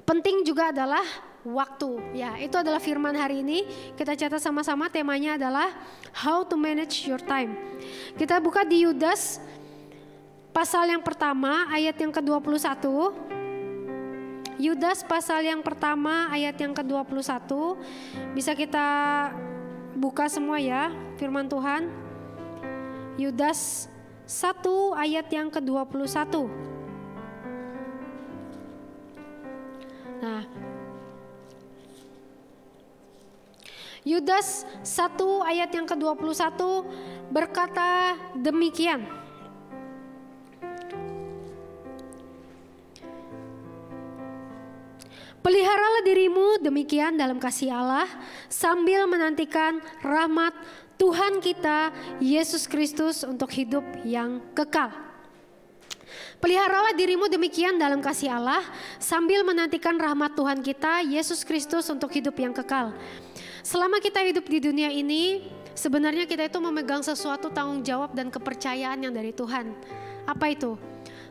penting juga adalah waktu. Ya, itu adalah firman hari ini. Kita catat sama-sama, temanya adalah how to manage your time. Kita buka di Yudas pasal yang pertama ayat yang ke-21. Yudas pasal yang pertama ayat yang ke-21. Bisa kita buka semua ya firman Tuhan. Yudas 1 ayat yang ke-21. Nah, Yudas 1 ayat yang ke-21 berkata demikian. Peliharalah dirimu demikian dalam kasih Allah sambil menantikan rahmat Tuhan kita Yesus Kristus untuk hidup yang kekal. Peliharalah dirimu demikian dalam kasih Allah, sambil menantikan rahmat Tuhan kita, Yesus Kristus, untuk hidup yang kekal. Selama kita hidup di dunia ini, sebenarnya kita itu memegang sesuatu tanggung jawab dan kepercayaan yang dari Tuhan. Apa itu?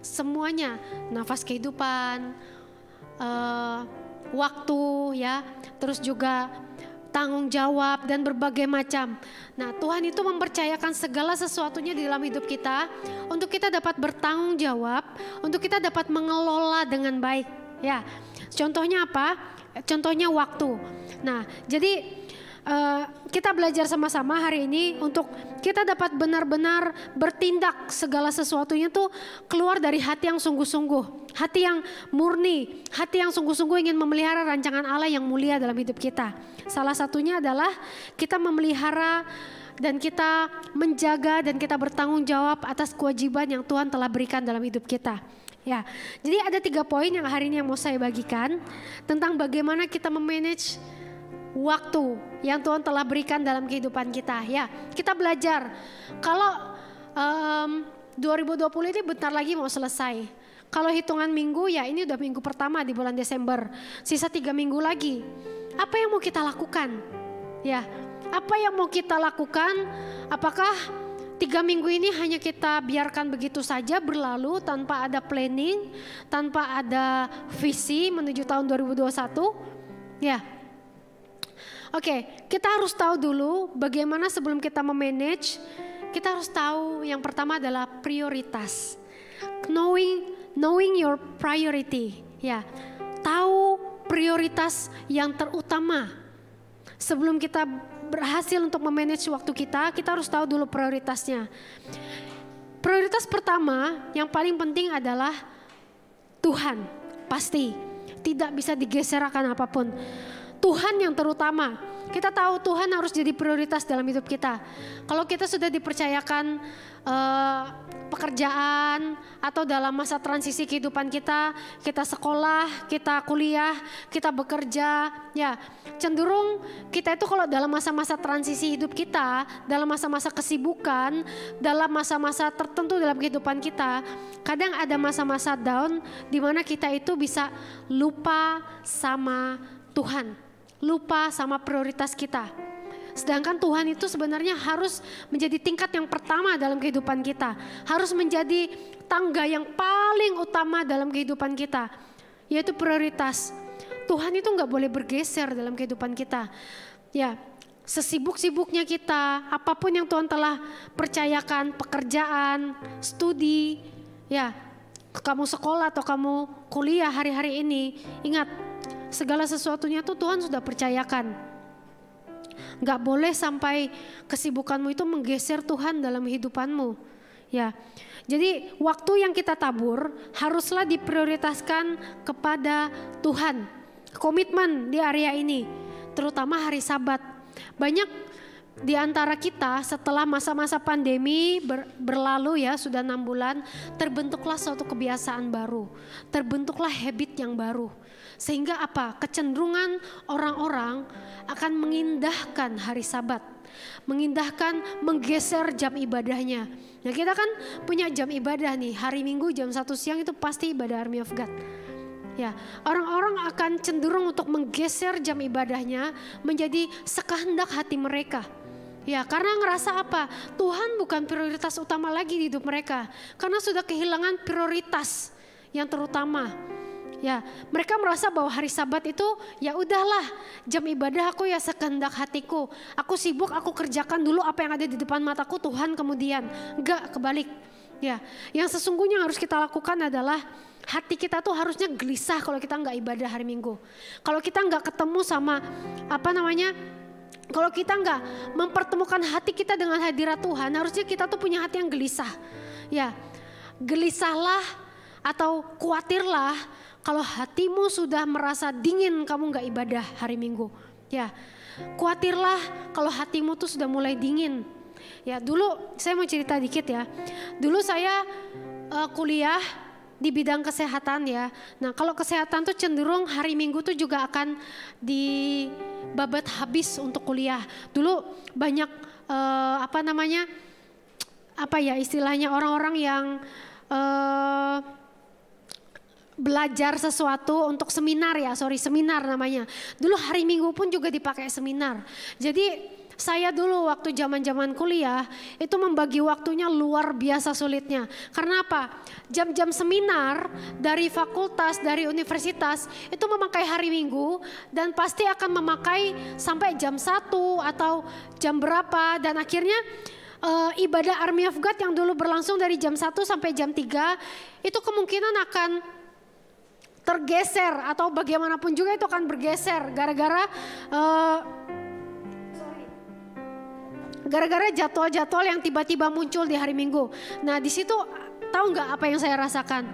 Semuanya, nafas kehidupan, waktu, ya, terus juga tanggung jawab dan berbagai macam. Nah, Tuhan itu mempercayakan segala sesuatunya di dalam hidup kita untuk kita dapat bertanggung jawab, untuk kita dapat mengelola dengan baik. Ya, contohnya apa? Contohnya waktu. Nah, jadi kita belajar sama-sama hari ini untuk kita dapat benar-benar bertindak segala sesuatunya tuh keluar dari hati yang sungguh-sungguh, hati yang murni, hati yang sungguh-sungguh ingin memelihara rancangan Allah yang mulia dalam hidup kita. Salah satunya adalah kita memelihara dan kita menjaga dan kita bertanggung jawab atas kewajiban yang Tuhan telah berikan dalam hidup kita. Ya, jadi ada 3 poin yang hari ini yang mau saya bagikan tentang bagaimana kita memanage waktu yang Tuhan telah berikan dalam kehidupan kita. Ya, kita belajar. Kalau 2020 ini bentar lagi mau selesai. Kalau hitungan minggu, ya ini udah minggu pertama di bulan Desember. Sisa 3 minggu lagi. Apa yang mau kita lakukan? Ya, apa yang mau kita lakukan? Apakah 3 minggu ini hanya kita biarkan begitu saja berlalu tanpa ada planning, tanpa ada visi menuju tahun 2021? Ya. Oke, kita harus tahu dulu bagaimana sebelum kita memanage, kita harus tahu yang pertama adalah prioritas. Knowing your priority. Ya, tahu prioritas yang terutama. Sebelum kita berhasil untuk memanage waktu kita harus tahu dulu prioritasnya. Prioritas pertama yang paling penting adalah Tuhan. Pasti tidak bisa digeser akan apapun. Tuhan yang terutama. Kita tahu Tuhan harus jadi prioritas dalam hidup kita. Kalau kita sudah dipercayakan pekerjaan atau dalam masa transisi kehidupan kita sekolah, kita kuliah, kita bekerja, ya cenderung kita itu kalau dalam masa-masa transisi hidup kita, dalam masa-masa kesibukan, dalam masa-masa tertentu dalam kehidupan kita, kadang ada masa-masa down di mana kita itu bisa lupa sama Tuhan, lupa sama prioritas kita. Sedangkan Tuhan itu sebenarnya harus menjadi tingkat yang pertama dalam kehidupan kita. Harus menjadi tangga yang paling utama dalam kehidupan kita. Yaitu prioritas. Tuhan itu gak boleh bergeser dalam kehidupan kita. Ya, sesibuk-sibuknya kita, apapun yang Tuhan telah percayakan, pekerjaan, studi, ya, kamu sekolah atau kamu kuliah hari-hari ini, ingat, segala sesuatunya tuh Tuhan sudah percayakan. Gak boleh sampai kesibukanmu itu menggeser Tuhan dalam kehidupanmu. Ya, jadi waktu yang kita tabur haruslah diprioritaskan kepada Tuhan. Komitmen di area ini, terutama hari Sabat. Banyak di antara kita setelah masa-masa pandemi berlalu ya, sudah 6 bulan, terbentuklah suatu kebiasaan baru, terbentuklah habit yang baru. Sehingga apa? Kecenderungan orang-orang akan mengindahkan hari Sabat, mengindahkan, menggeser jam ibadahnya. Nah, kita kan punya jam ibadah nih, hari Minggu jam 1 siang itu pasti ibadah Army of God. Ya, orang-orang akan cenderung untuk menggeser jam ibadahnya menjadi sekehendak hati mereka. Ya, karena ngerasa apa? Tuhan bukan prioritas utama lagi di hidup mereka. Karena sudah kehilangan prioritas yang terutama. Ya, mereka merasa bahwa hari Sabat itu ya udahlah, jam ibadah aku ya sekehendak hatiku. Aku sibuk, aku kerjakan dulu apa yang ada di depan mataku, Tuhan kemudian. Enggak, kebalik. Ya, yang sesungguhnya harus kita lakukan adalah hati kita tuh harusnya gelisah kalau kita nggak ibadah hari Minggu. Kalau kita nggak ketemu sama kalau kita nggak mempertemukan hati kita dengan hadirat Tuhan, harusnya kita tuh punya hati yang gelisah. Ya, gelisahlah atau khawatirlah kalau hatimu sudah merasa dingin kamu nggak ibadah hari Minggu. Ya, khawatirlah kalau hatimu tuh sudah mulai dingin. Ya, dulu saya mau cerita dikit ya. Dulu saya kuliah di bidang kesehatan ya. Nah, kalau kesehatan tuh cenderung hari Minggu tuh juga akan dibabat habis untuk kuliah. Dulu banyak istilahnya orang-orang yang belajar sesuatu untuk seminar seminar namanya. Dulu hari Minggu pun juga dipakai seminar. Jadi saya dulu waktu zaman-zaman kuliah itu membagi waktunya luar biasa sulitnya. Karena apa? Jam-jam seminar dari fakultas, dari universitas itu memakai hari Minggu dan pasti akan memakai sampai jam 1 atau jam berapa, dan akhirnya ibadah Army of God yang dulu berlangsung dari jam 1 sampai jam 3 itu kemungkinan akan tergeser atau bagaimanapun juga itu akan bergeser gara-gara jadwal-jadwal yang tiba-tiba muncul di hari Minggu. Nah di situ tahu nggak apa yang saya rasakan?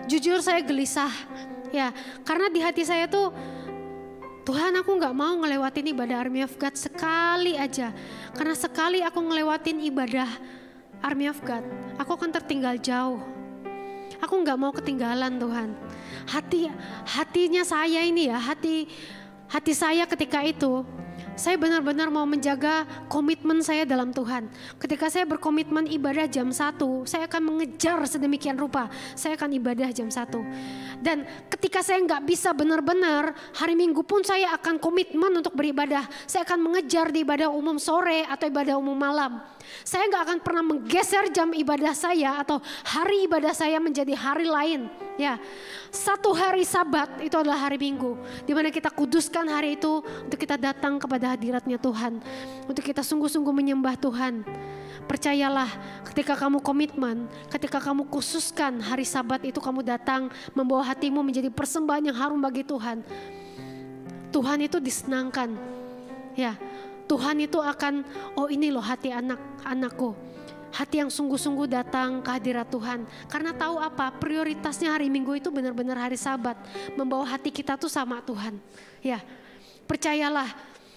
Jujur saya gelisah, ya, karena di hati saya tuh, Tuhan aku nggak mau ngelewatin ibadah Army of God sekali aja. Karena sekali aku ngelewatin ibadah Army of God, aku akan tertinggal jauh. Aku nggak mau ketinggalan Tuhan. Hatinya saya ini ya, hati saya ketika itu, saya benar-benar mau menjaga komitmen saya dalam Tuhan. Ketika saya berkomitmen ibadah jam 1, saya akan mengejar sedemikian rupa. Saya akan ibadah jam 1. Dan ketika saya nggak bisa benar-benar, hari Minggu pun saya akan komitmen untuk beribadah. Saya akan mengejar di ibadah umum sore atau ibadah umum malam. Saya nggak akan pernah menggeser jam ibadah saya atau hari ibadah saya menjadi hari lain. Ya, satu hari Sabat itu adalah hari Minggu, di mana kita kuduskan hari itu untuk kita datang kepada hadiratnya Tuhan, untuk kita sungguh-sungguh menyembah Tuhan. Percayalah, ketika kamu komitmen, ketika kamu khususkan hari Sabat itu, kamu datang membawa hatimu menjadi persembahan yang harum bagi Tuhan. Tuhan itu disenangkan, ya. Tuhan itu akan, oh ini loh hati anak-anakku. Hati yang sungguh-sungguh datang ke hadirat Tuhan. Karena tahu apa? Prioritasnya hari Minggu itu benar-benar hari Sabat. Membawa hati kita tuh sama Tuhan. Ya, percayalah,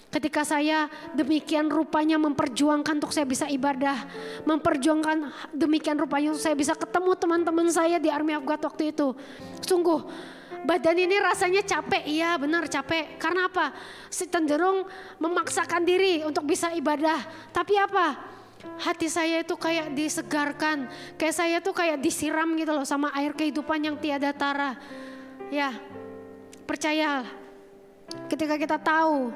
ketika saya demikian rupanya memperjuangkan untuk saya bisa ibadah. Memperjuangkan demikian rupanya untuk saya bisa ketemu teman-teman saya di Army of God waktu itu. Sungguh, badan ini rasanya capek, iya benar capek. Karena apa? Cenderung memaksakan diri untuk bisa ibadah. Tapi apa? Hati saya itu kayak disegarkan. Kayak saya tuh kayak disiram gitu loh sama air kehidupan yang tiada tara. Ya, percayalah. Ketika kita tahu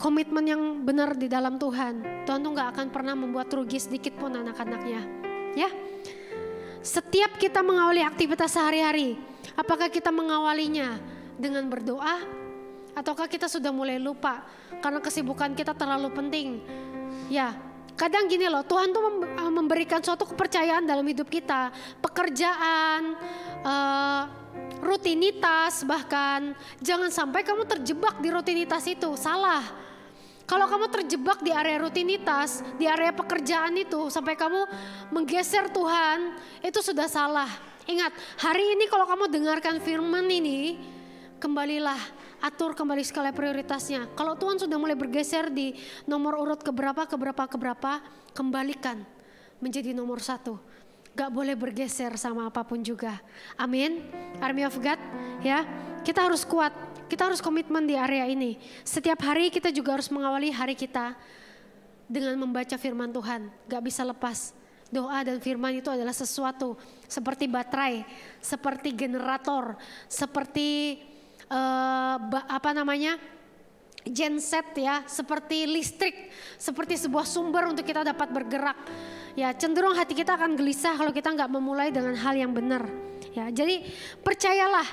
komitmen yang benar di dalam Tuhan, Tuhan tuh gak akan pernah membuat rugi sedikit pun anak-anaknya. Ya, setiap kita mengawali aktivitas sehari-hari, apakah kita mengawalinya dengan berdoa? Ataukah kita sudah mulai lupa karena kesibukan kita terlalu penting? Ya, kadang gini loh, Tuhan tuh memberikan suatu kepercayaan dalam hidup kita. Pekerjaan, rutinitas bahkan. Jangan sampai kamu terjebak di rutinitas itu, salah. Kalau kamu terjebak di area rutinitas, di area pekerjaan itu, sampai kamu menggeser Tuhan, itu sudah salah. Ingat, hari ini kalau kamu dengarkan firman ini, kembalilah, atur kembali skala prioritasnya. Kalau Tuhan sudah mulai bergeser di nomor urut keberapa, kembalikan menjadi nomor 1. Gak boleh bergeser sama apapun juga. Amin. Army of God, ya, kita harus kuat. Kita harus komitmen di area ini. Setiap hari kita juga harus mengawali hari kita dengan membaca firman Tuhan. Gak bisa lepas. Doa dan firman itu adalah sesuatu seperti baterai, seperti generator, seperti genset ya, seperti listrik, seperti sebuah sumber untuk kita dapat bergerak. Ya, cenderung hati kita akan gelisah kalau kita nggak memulai dengan hal yang benar. Ya, jadi percayalah,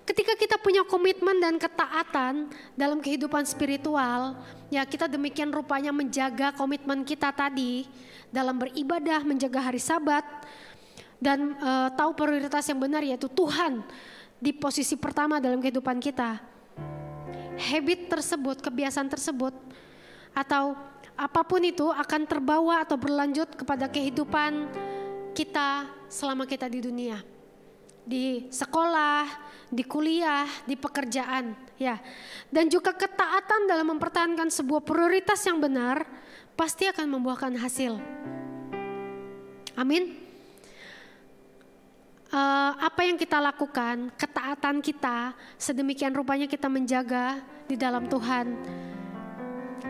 ketika kita punya komitmen dan ketaatan dalam kehidupan spiritual, ya kita demikian rupanya menjaga komitmen kita tadi dalam beribadah, menjaga hari Sabat, dan tahu prioritas yang benar yaitu Tuhan di posisi pertama dalam kehidupan kita. Habit tersebut, kebiasaan tersebut, atau apapun itu akan terbawa atau berlanjut kepada kehidupan kita selama kita di dunia. Di sekolah, di kuliah, di pekerjaan, ya. Dan juga ketaatan dalam mempertahankan sebuah prioritas yang benar pasti akan membuahkan hasil. Amin. Apa yang kita lakukan, ketaatan kita, sedemikian rupanya kita menjaga di dalam Tuhan,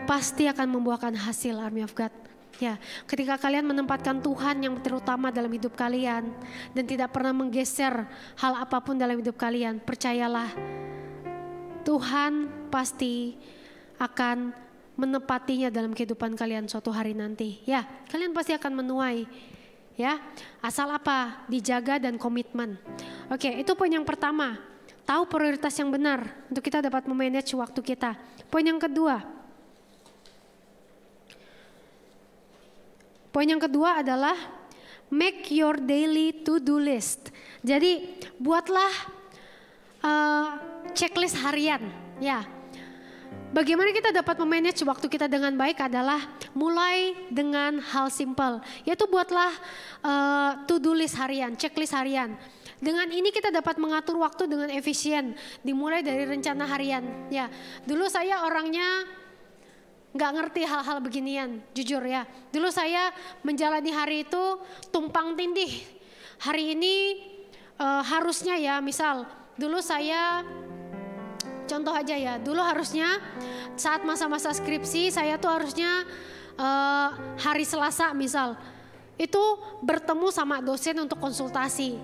pasti akan membuahkan hasil, Army of God. Ya, ketika kalian menempatkan Tuhan yang terutama dalam hidup kalian dan tidak pernah menggeser hal apapun dalam hidup kalian, percayalah Tuhan pasti akan menepatinya dalam kehidupan kalian suatu hari nanti. Ya, kalian pasti akan menuai. Ya, asal apa? Dijaga dan komitmen. Oke, itu poin yang pertama. Tahu prioritas yang benar untuk kita dapat memanage waktu kita. Poin yang kedua. Poin yang kedua adalah make your daily to-do list. Jadi buatlah checklist harian. Ya, bagaimana kita dapat memanage waktu kita dengan baik adalah mulai dengan hal simple, yaitu buatlah to-do list harian, checklist harian. Dengan ini kita dapat mengatur waktu dengan efisien, dimulai dari rencana harian. Ya, dulu saya orangnya nggak ngerti hal-hal beginian, jujur ya. Dulu saya menjalani hari itu tumpang tindih. Hari ini harusnya ya, misal dulu saya contoh aja ya, dulu harusnya saat masa-masa skripsi saya tuh harusnya hari Selasa misal itu bertemu sama dosen untuk konsultasi.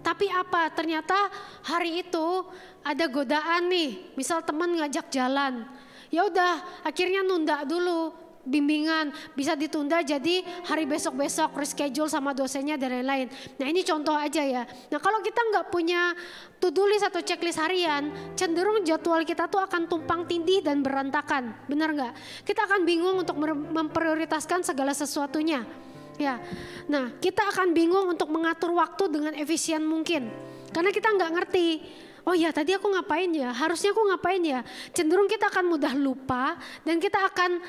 Tapi apa? Ternyata hari itu ada godaan nih, misal teman ngajak jalan. Ya udah, akhirnya nunda dulu bimbingan, bisa ditunda jadi hari besok-besok, reschedule sama dosennya dan lain-lain. Nah ini contoh aja ya. Nah kalau kita nggak punya to-do list atau checklist harian, cenderung jadwal kita tuh akan tumpang tindih dan berantakan, benar nggak? Kita akan bingung untuk memprioritaskan segala sesuatunya. Ya, nah kita akan bingung untuk mengatur waktu dengan efisien mungkin, karena kita nggak ngerti. Oh ya tadi aku ngapain ya, harusnya aku ngapain ya. Cenderung kita akan mudah lupa dan kita akan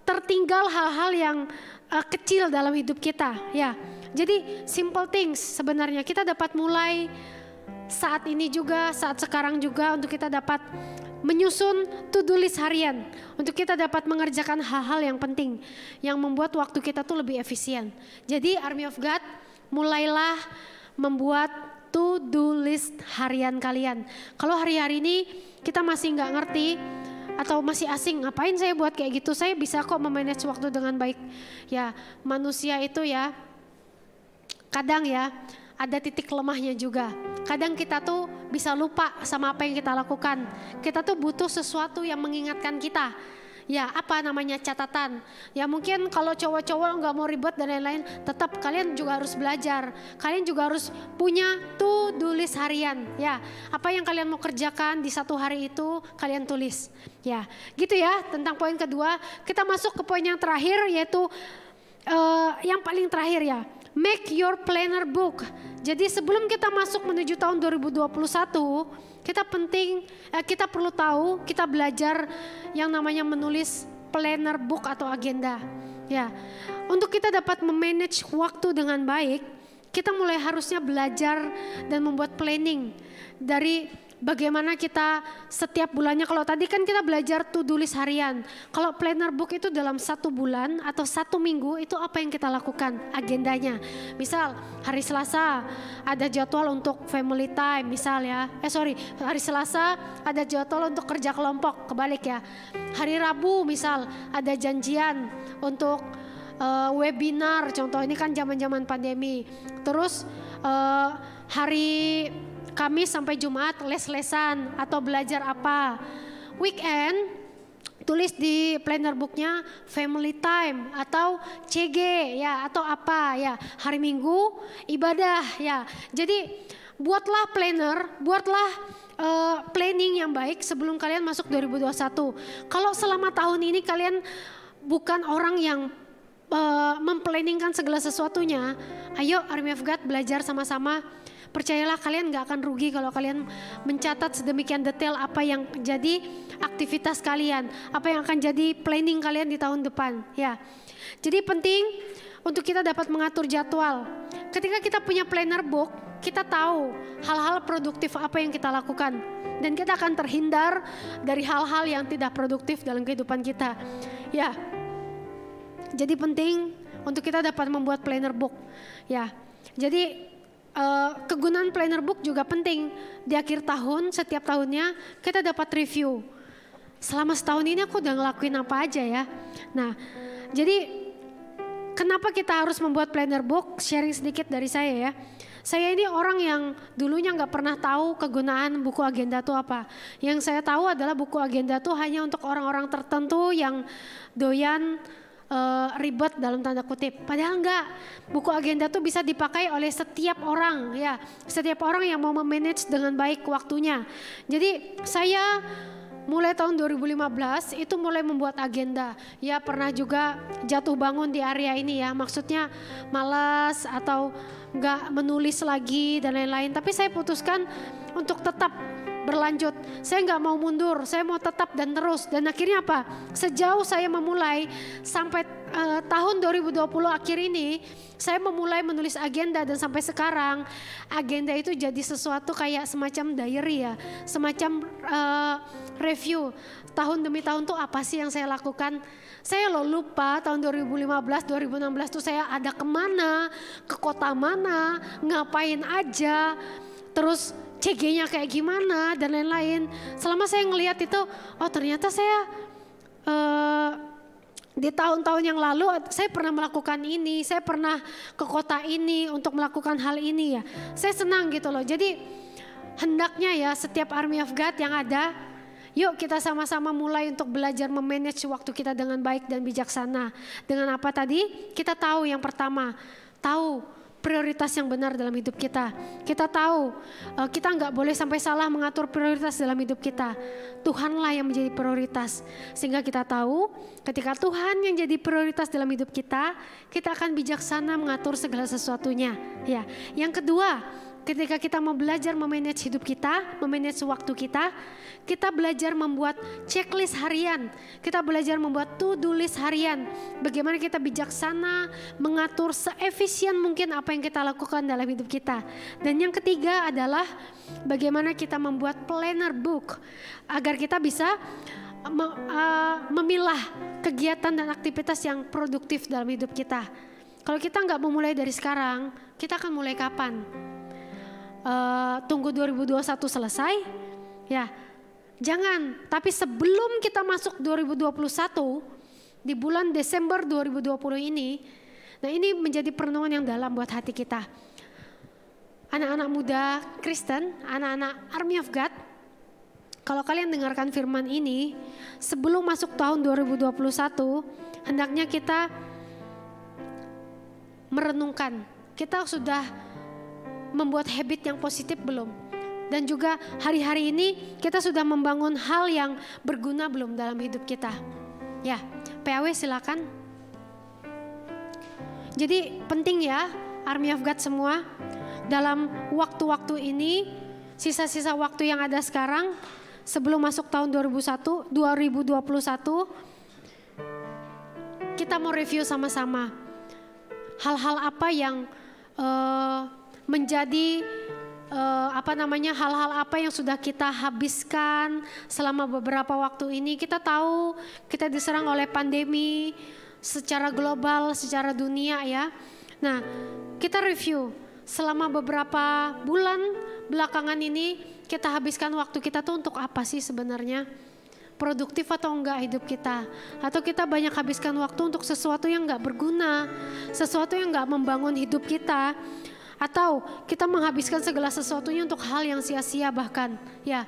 tertinggal hal-hal yang kecil dalam hidup kita. Ya, jadi simple things sebenarnya kita dapat mulai saat ini juga, saat sekarang juga untuk kita dapat menyusun to-do list harian. Untuk kita dapat mengerjakan hal-hal yang penting yang membuat waktu kita tuh lebih efisien. Jadi Army of God, mulailah membuat to-do list harian kalian. Kalau hari-hari ini kita masih nggak ngerti atau masih asing, ngapain saya buat kayak gitu? Saya bisa kok memanage waktu dengan baik. Ya, manusia itu ya kadang ya ada titik lemahnya juga. Kadang kita tuh bisa lupa sama apa yang kita lakukan. Kita tuh butuh sesuatu yang mengingatkan kita. Ya, apa namanya, catatan. Ya mungkin kalau cowok-cowok nggak mau ribet dan lain-lain, tetap kalian juga harus belajar. Kalian juga harus punya to-do list harian. Ya, apa yang kalian mau kerjakan di satu hari itu kalian tulis. Ya, gitu ya tentang poin kedua. Kita masuk ke poin yang terakhir, yaitu yang paling terakhir ya. Make your planner book. Jadi sebelum kita masuk menuju tahun 2021, kita perlu tahu, kita belajar yang namanya menulis planner book atau agenda. Ya, untuk kita dapat memanage waktu dengan baik, kita mulai harusnya belajar dan membuat planning dari bagaimana kita setiap bulannya. Kalau tadi kan kita belajar to-do list harian. Kalau planner book itu dalam 1 bulan atau 1 minggu itu apa yang kita lakukan, agendanya. Misal hari Selasa ada jadwal untuk family time misal ya. Hari Selasa ada jadwal untuk kerja kelompok, kebalik ya. Hari Rabu misal ada janjian untuk webinar, contoh ini kan zaman-zaman pandemi. Terus hari Kamis sampai Jumat les-lesan atau belajar apa. Weekend tulis di planner booknya family time atau CG ya atau apa ya. Hari Minggu ibadah ya. Jadi buatlah planner, buatlah planning yang baik sebelum kalian masuk 2021. Kalau selama tahun ini kalian bukan orang yang memplanningkan segala sesuatunya, ayo Army of God belajar sama-sama. Percayalah kalian gak akan rugi kalau kalian mencatat sedemikian detail apa yang jadi aktivitas kalian, apa yang akan jadi planning kalian di tahun depan ya. Jadi penting untuk kita dapat mengatur jadwal. Ketika kita punya planner book, kita tahu hal-hal produktif apa yang kita lakukan. Dan kita akan terhindar dari hal-hal yang tidak produktif dalam kehidupan kita ya. Jadi penting untuk kita dapat membuat planner book ya. Jadi kegunaan planner book juga penting. Di akhir tahun, setiap tahunnya kita dapat review. Selama setahun ini aku udah ngelakuin apa aja ya. Nah, jadi kenapa kita harus membuat planner book? Sharing sedikit dari saya ya. Saya ini orang yang dulunya nggak pernah tahu kegunaan buku agenda itu apa. Yang saya tahu adalah buku agenda itu hanya untuk orang-orang tertentu yang doyan ribet dalam tanda kutip. Padahal enggak, buku agenda itu bisa dipakai oleh setiap orang ya. Setiap orang yang mau memanage dengan baik waktunya. Jadi saya mulai tahun 2015 itu mulai membuat agenda. Ya pernah juga jatuh bangun di area ini ya. Maksudnya malas atau nggak menulis lagi dan lain-lain. Tapi saya putuskan untuk tetap berlanjut. Saya nggak mau mundur, saya mau tetap dan terus. Dan akhirnya apa? Sejauh saya memulai sampai tahun 2020 akhir ini, saya memulai menulis agenda dan sampai sekarang agenda itu jadi sesuatu kayak semacam diary ya, semacam review tahun demi tahun tuh apa sih yang saya lakukan. Saya lupa tahun 2015, 2016 tuh saya ada kemana, ke kota mana, ngapain aja, terus CG-nya kayak gimana dan lain-lain. Selama saya ngelihat itu, oh ternyata saya di tahun-tahun yang lalu saya pernah melakukan ini, saya pernah ke kota ini untuk melakukan hal ini ya. Saya senang gitu loh. Jadi hendaknya ya setiap Army of God yang ada, yuk kita sama-sama mulai untuk belajar memanage waktu kita dengan baik dan bijaksana. Dengan apa tadi? Kita tahu yang pertama, tahu prioritas yang benar dalam hidup kita. Kita tahu kita nggak boleh sampai salah mengatur prioritas dalam hidup kita. Tuhanlah yang menjadi prioritas. Sehingga kita tahu ketika Tuhan yang jadi prioritas dalam hidup kita akan bijaksana mengatur segala sesuatunya. Ya. Yang kedua, ketika kita mau belajar memanage hidup kita, memanage waktu kita belajar membuat checklist harian, kita belajar membuat to-do list harian. Bagaimana kita bijaksana mengatur seefisien mungkin apa yang kita lakukan dalam hidup kita. Dan yang ketiga adalah bagaimana kita membuat planner book agar kita bisa memilah kegiatan dan aktivitas yang produktif dalam hidup kita. Kalau kita nggak memulai dari sekarang, kita akan mulai kapan? Tunggu 2021 selesai ya, jangan. Tapi sebelum kita masuk 2021 di bulan Desember 2020 ini, nah ini menjadi perenungan yang dalam buat hati kita. Anak-anak muda Kristen, anak-anak Army of God, kalau kalian dengarkan firman ini sebelum masuk tahun 2021, hendaknya kita merenungkan, kita sudah membuat habit yang positif belum? Dan juga hari-hari ini kita sudah membangun hal yang berguna belum dalam hidup kita? Ya, PAW silakan. Jadi penting ya Army of God semua, dalam waktu-waktu ini, sisa-sisa waktu yang ada sekarang sebelum masuk tahun 2021, kita mau review sama-sama hal-hal apa yang menjadi hal-hal apa yang sudah kita habiskan selama beberapa waktu ini. Kita tahu kita diserang oleh pandemi secara global, secara dunia ya. Nah, kita review selama beberapa bulan belakangan ini kita habiskan waktu kita tuh untuk apa sih sebenarnya? Produktif atau enggak hidup kita? Atau kita banyak habiskan waktu untuk sesuatu yang enggak berguna, sesuatu yang enggak membangun hidup kita? Atau kita menghabiskan segala sesuatunya untuk hal yang sia-sia bahkan ya.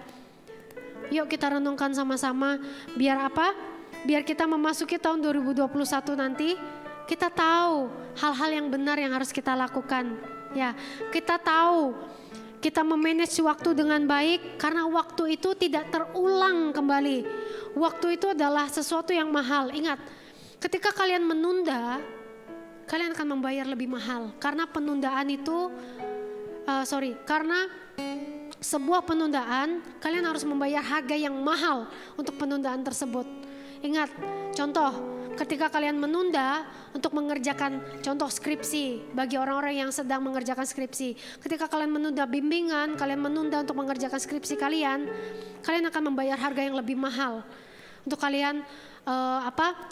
Yuk kita renungkan sama-sama, biar apa? Biar kita memasuki tahun 2021 nanti kita tahu hal-hal yang benar yang harus kita lakukan ya. Kita tahu kita memanage waktu dengan baik karena waktu itu tidak terulang kembali. Waktu itu adalah sesuatu yang mahal. Ingat, ketika kalian menunda, kalian akan membayar lebih mahal karena penundaan itu, karena sebuah penundaan kalian harus membayar harga yang mahal untuk penundaan tersebut. Ingat, contoh ketika kalian menunda untuk mengerjakan contoh skripsi bagi orang-orang yang sedang mengerjakan skripsi. Ketika kalian menunda bimbingan, kalian menunda untuk mengerjakan skripsi kalian akan membayar harga yang lebih mahal. untuk kalian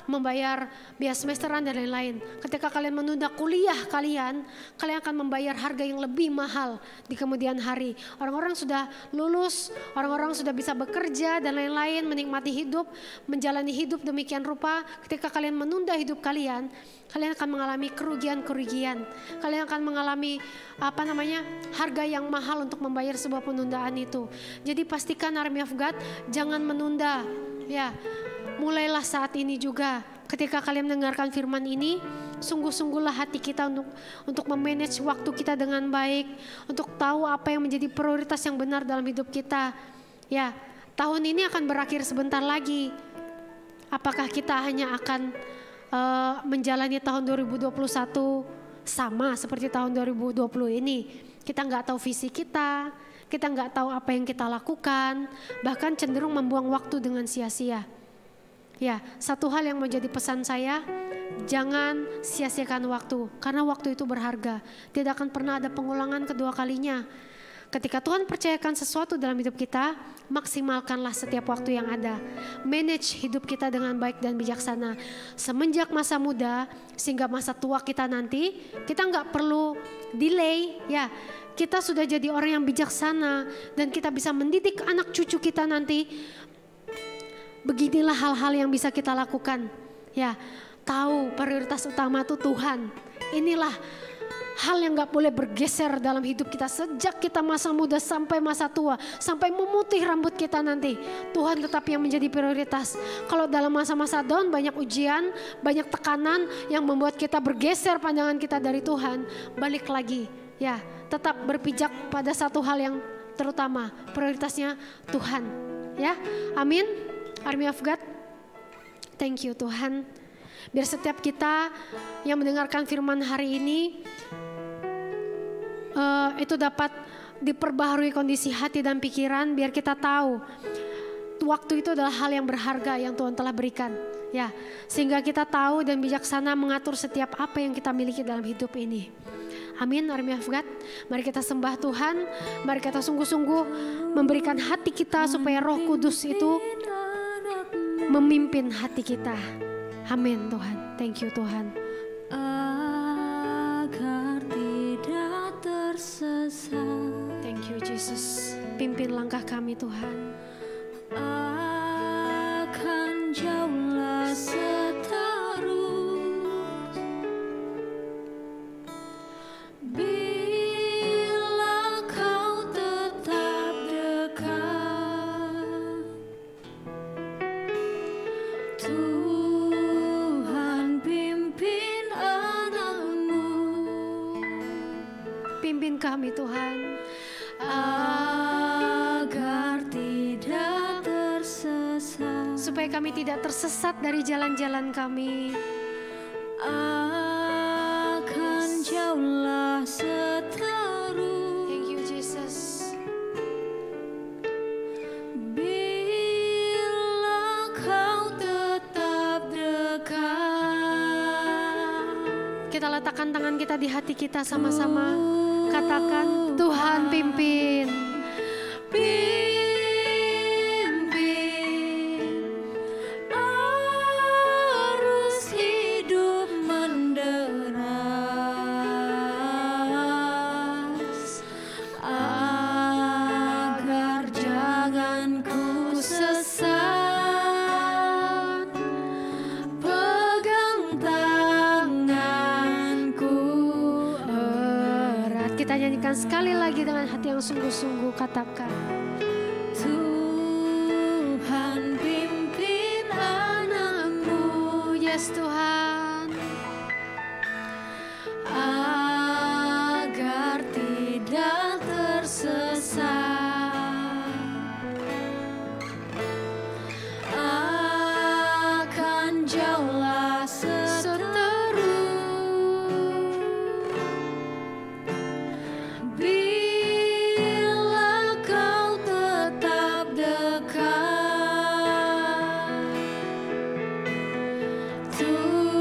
membayar biaya semesteran dan lain-lain. Ketika kalian menunda kuliah kalian akan membayar harga yang lebih mahal di kemudian hari. Orang-orang sudah lulus, orang-orang sudah bisa bekerja dan lain-lain, menikmati hidup, menjalani hidup demikian rupa. Ketika kalian menunda hidup kalian akan mengalami kerugian-kerugian. Kalian akan mengalami harga yang mahal untuk membayar sebuah penundaan itu. Jadi pastikan Army of God jangan menunda, ya. Mulailah saat ini juga. Ketika kalian mendengarkan firman ini, sungguh-sungguhlah hati kita untuk memanage waktu kita dengan baik, untuk tahu apa yang menjadi prioritas yang benar dalam hidup kita. Ya, tahun ini akan berakhir sebentar lagi. Apakah kita hanya akan menjalani tahun 2021 sama seperti tahun 2020 ini? Kita nggak tahu visi kita nggak tahu apa yang kita lakukan, bahkan cenderung membuang waktu dengan sia-sia. Ya, satu hal yang menjadi pesan saya, jangan sia-siakan waktu, karena waktu itu berharga. Tidak akan pernah ada pengulangan kedua kalinya. Ketika Tuhan percayakan sesuatu dalam hidup kita, maksimalkanlah setiap waktu yang ada. Manage hidup kita dengan baik dan bijaksana. Semenjak masa muda, sehingga masa tua kita nanti, kita nggak perlu delay, ya. Kita sudah jadi orang yang bijaksana, dan kita bisa mendidik anak cucu kita nanti. Beginilah hal-hal yang bisa kita lakukan, ya. Tahu prioritas utama itu Tuhan. Inilah hal yang gak boleh bergeser dalam hidup kita sejak kita masa muda sampai masa tua, sampai memutih rambut kita nanti. Tuhan tetap yang menjadi prioritas. Kalau dalam masa-masa down banyak ujian, banyak tekanan yang membuat kita bergeser pandangan kita dari Tuhan, balik lagi, ya. Tetap berpijak pada satu hal yang terutama, prioritasnya Tuhan, ya. Amin. Army of God, thank you Tuhan. Biar setiap kita yang mendengarkan firman hari ini itu dapat diperbaharui kondisi hati dan pikiran, biar kita tahu waktu itu adalah hal yang berharga yang Tuhan telah berikan, ya. Sehingga kita tahu dan bijaksana mengatur setiap apa yang kita miliki dalam hidup ini. Amin. Army of God, mari kita sembah Tuhan, mari kita sungguh-sungguh memberikan hati kita supaya Roh Kudus itu memimpin hati kita. Amin Tuhan. Thank you Tuhan. Agar tidak tersesat. Thank you Jesus. Pimpin langkah kami Tuhan. Akan jauhlah seterus. Bila kau tetap dekat, Tuhan pimpin anakmu. Pimpin kami Tuhan, agar tidak tersesat. supaya kami tidak tersesat dari jalan-jalan kami. Akan jauhlah seterus. Thank you Jesus. Bila kau tetap dekat. Kita letakkan tangan kita di hati kita sama-sama. Katakan, Tuhan pimpin. Pimpin arus hidup menderas, agar jangan ku sesat. Pegang tanganku erat. Kita nyanyikan sekali lagi dengan hati yang sungguh-sungguh, katakan, Tuhan pimpin anakmu. yes Tuhan. Agar tidak tersesat, akan jauhlah seterus. Bila kau tetap dekat, Tuhan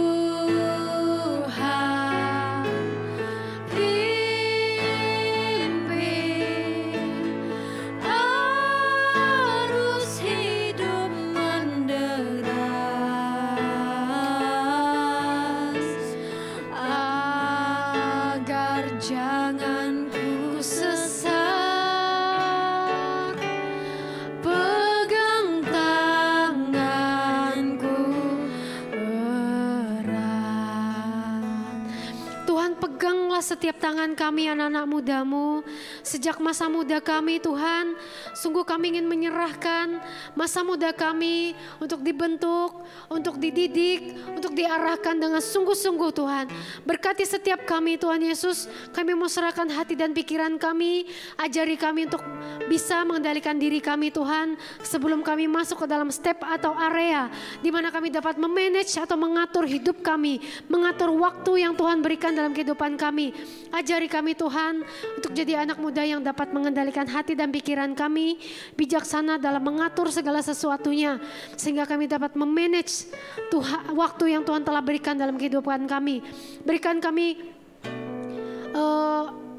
Tuhan, peganglah setiap tangan kami anak-anak muda-Mu. Sejak masa muda kami Tuhan, sungguh kami ingin menyerahkan masa muda kami untuk dibentuk, untuk dididik, untuk diarahkan dengan sungguh-sungguh Tuhan. Berkati setiap kami Tuhan Yesus, kami mau serahkan hati dan pikiran kami, ajari kami untuk bisa mengendalikan diri kami Tuhan, sebelum kami masuk ke dalam step atau area di mana kami dapat memanage atau mengatur hidup kami, mengatur waktu yang Tuhan berikan dalam kehidupan kami. Ajari kami Tuhan untuk jadi anak muda yang dapat mengendalikan hati dan pikiran kami, bijaksana dalam mengatur segala sesuatunya, sehingga kami dapat memanage waktu yang Tuhan telah berikan dalam kehidupan kami. Berikan kami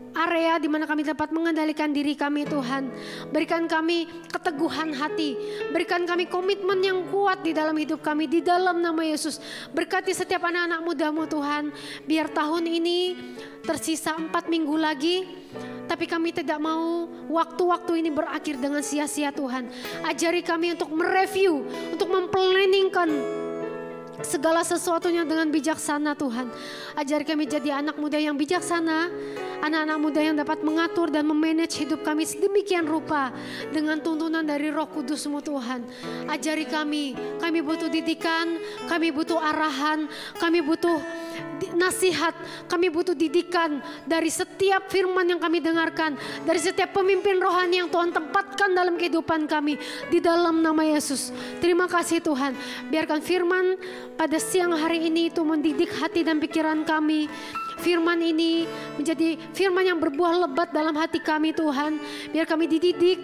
area di mana kami dapat mengendalikan diri kami Tuhan. Berikan kami keteguhan hati, berikan kami komitmen yang kuat di dalam hidup kami, di dalam nama Yesus. Berkati setiap anak-anak muda-Mu Tuhan, biar tahun ini tersisa 4 minggu lagi, tapi kami tidak mau waktu-waktu ini berakhir dengan sia-sia Tuhan. Ajari kami untuk mereview, untuk memplanningkan segala sesuatunya dengan bijaksana Tuhan. Ajari kami jadi anak muda yang bijaksana, anak-anak muda yang dapat mengatur dan memanage hidup kami sedemikian rupa dengan tuntunan dari Roh Kudus-Mu Tuhan. Ajari kami butuh didikan, kami butuh arahan, kami butuh nasihat, kami butuh didikan dari setiap firman yang kami dengarkan, dari setiap pemimpin rohani yang Tuhan tempatkan dalam kehidupan kami, di dalam nama Yesus. Terima kasih Tuhan, biarkan firman pada siang hari ini itu mendidik hati dan pikiran kami. Firman ini menjadi firman yang berbuah lebat dalam hati kami Tuhan. Biar kami dididik,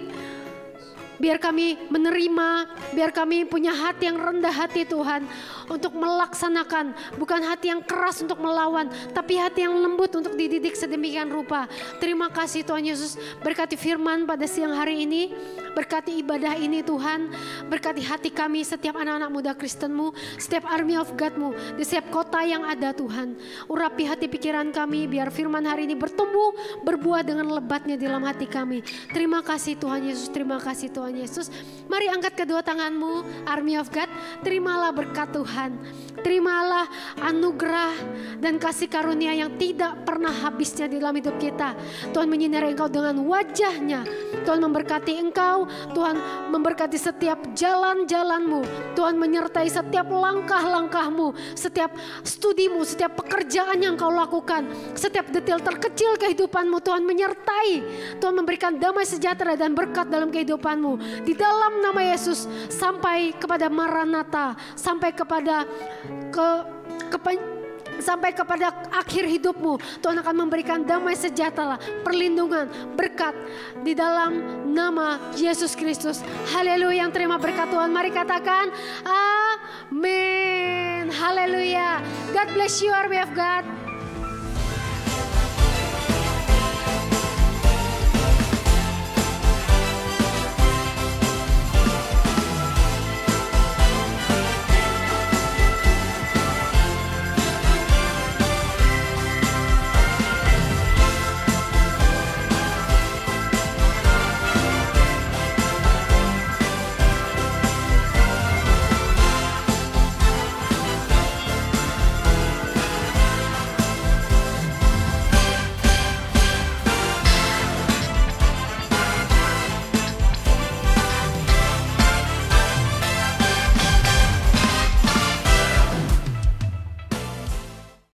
biar kami menerima, biar kami punya hati yang rendah hati Tuhan, untuk melaksanakan, bukan hati yang keras untuk melawan, tapi hati yang lembut untuk dididik sedemikian rupa. Terima kasih Tuhan Yesus, berkati firman pada siang hari ini, berkati ibadah ini Tuhan, berkati hati kami, setiap anak-anak muda Kristen-Mu, setiap army of God-Mu, di setiap kota yang ada Tuhan. Urapi hati pikiran kami, biar firman hari ini bertumbuh, berbuah dengan lebatnya di dalam hati kami. Terima kasih Tuhan Yesus, terima kasih Tuhan Yesus. Mari angkat kedua tanganmu, army of God, terimalah berkat Tuhan. Terimalah anugerah dan kasih karunia yang tidak pernah habisnya di dalam hidup kita. Tuhan menyinari engkau dengan wajahnya. Tuhan memberkati engkau. Tuhan memberkati setiap jalan-jalanmu. Tuhan menyertai setiap langkah-langkahmu, setiap studimu, setiap pekerjaan yang kau lakukan, setiap detail terkecil kehidupanmu. Tuhan menyertai. Tuhan memberikan damai sejahtera dan berkat dalam kehidupanmu. Di dalam nama Yesus, sampai kepada Maranatha, sampai kepada sampai kepada akhir hidupmu. Tuhan akan memberikan damai sejahtera, perlindungan, berkat di dalam nama Yesus Kristus. Haleluya, yang terima berkat Tuhan mari katakan amin. Haleluya. God bless you, army of God.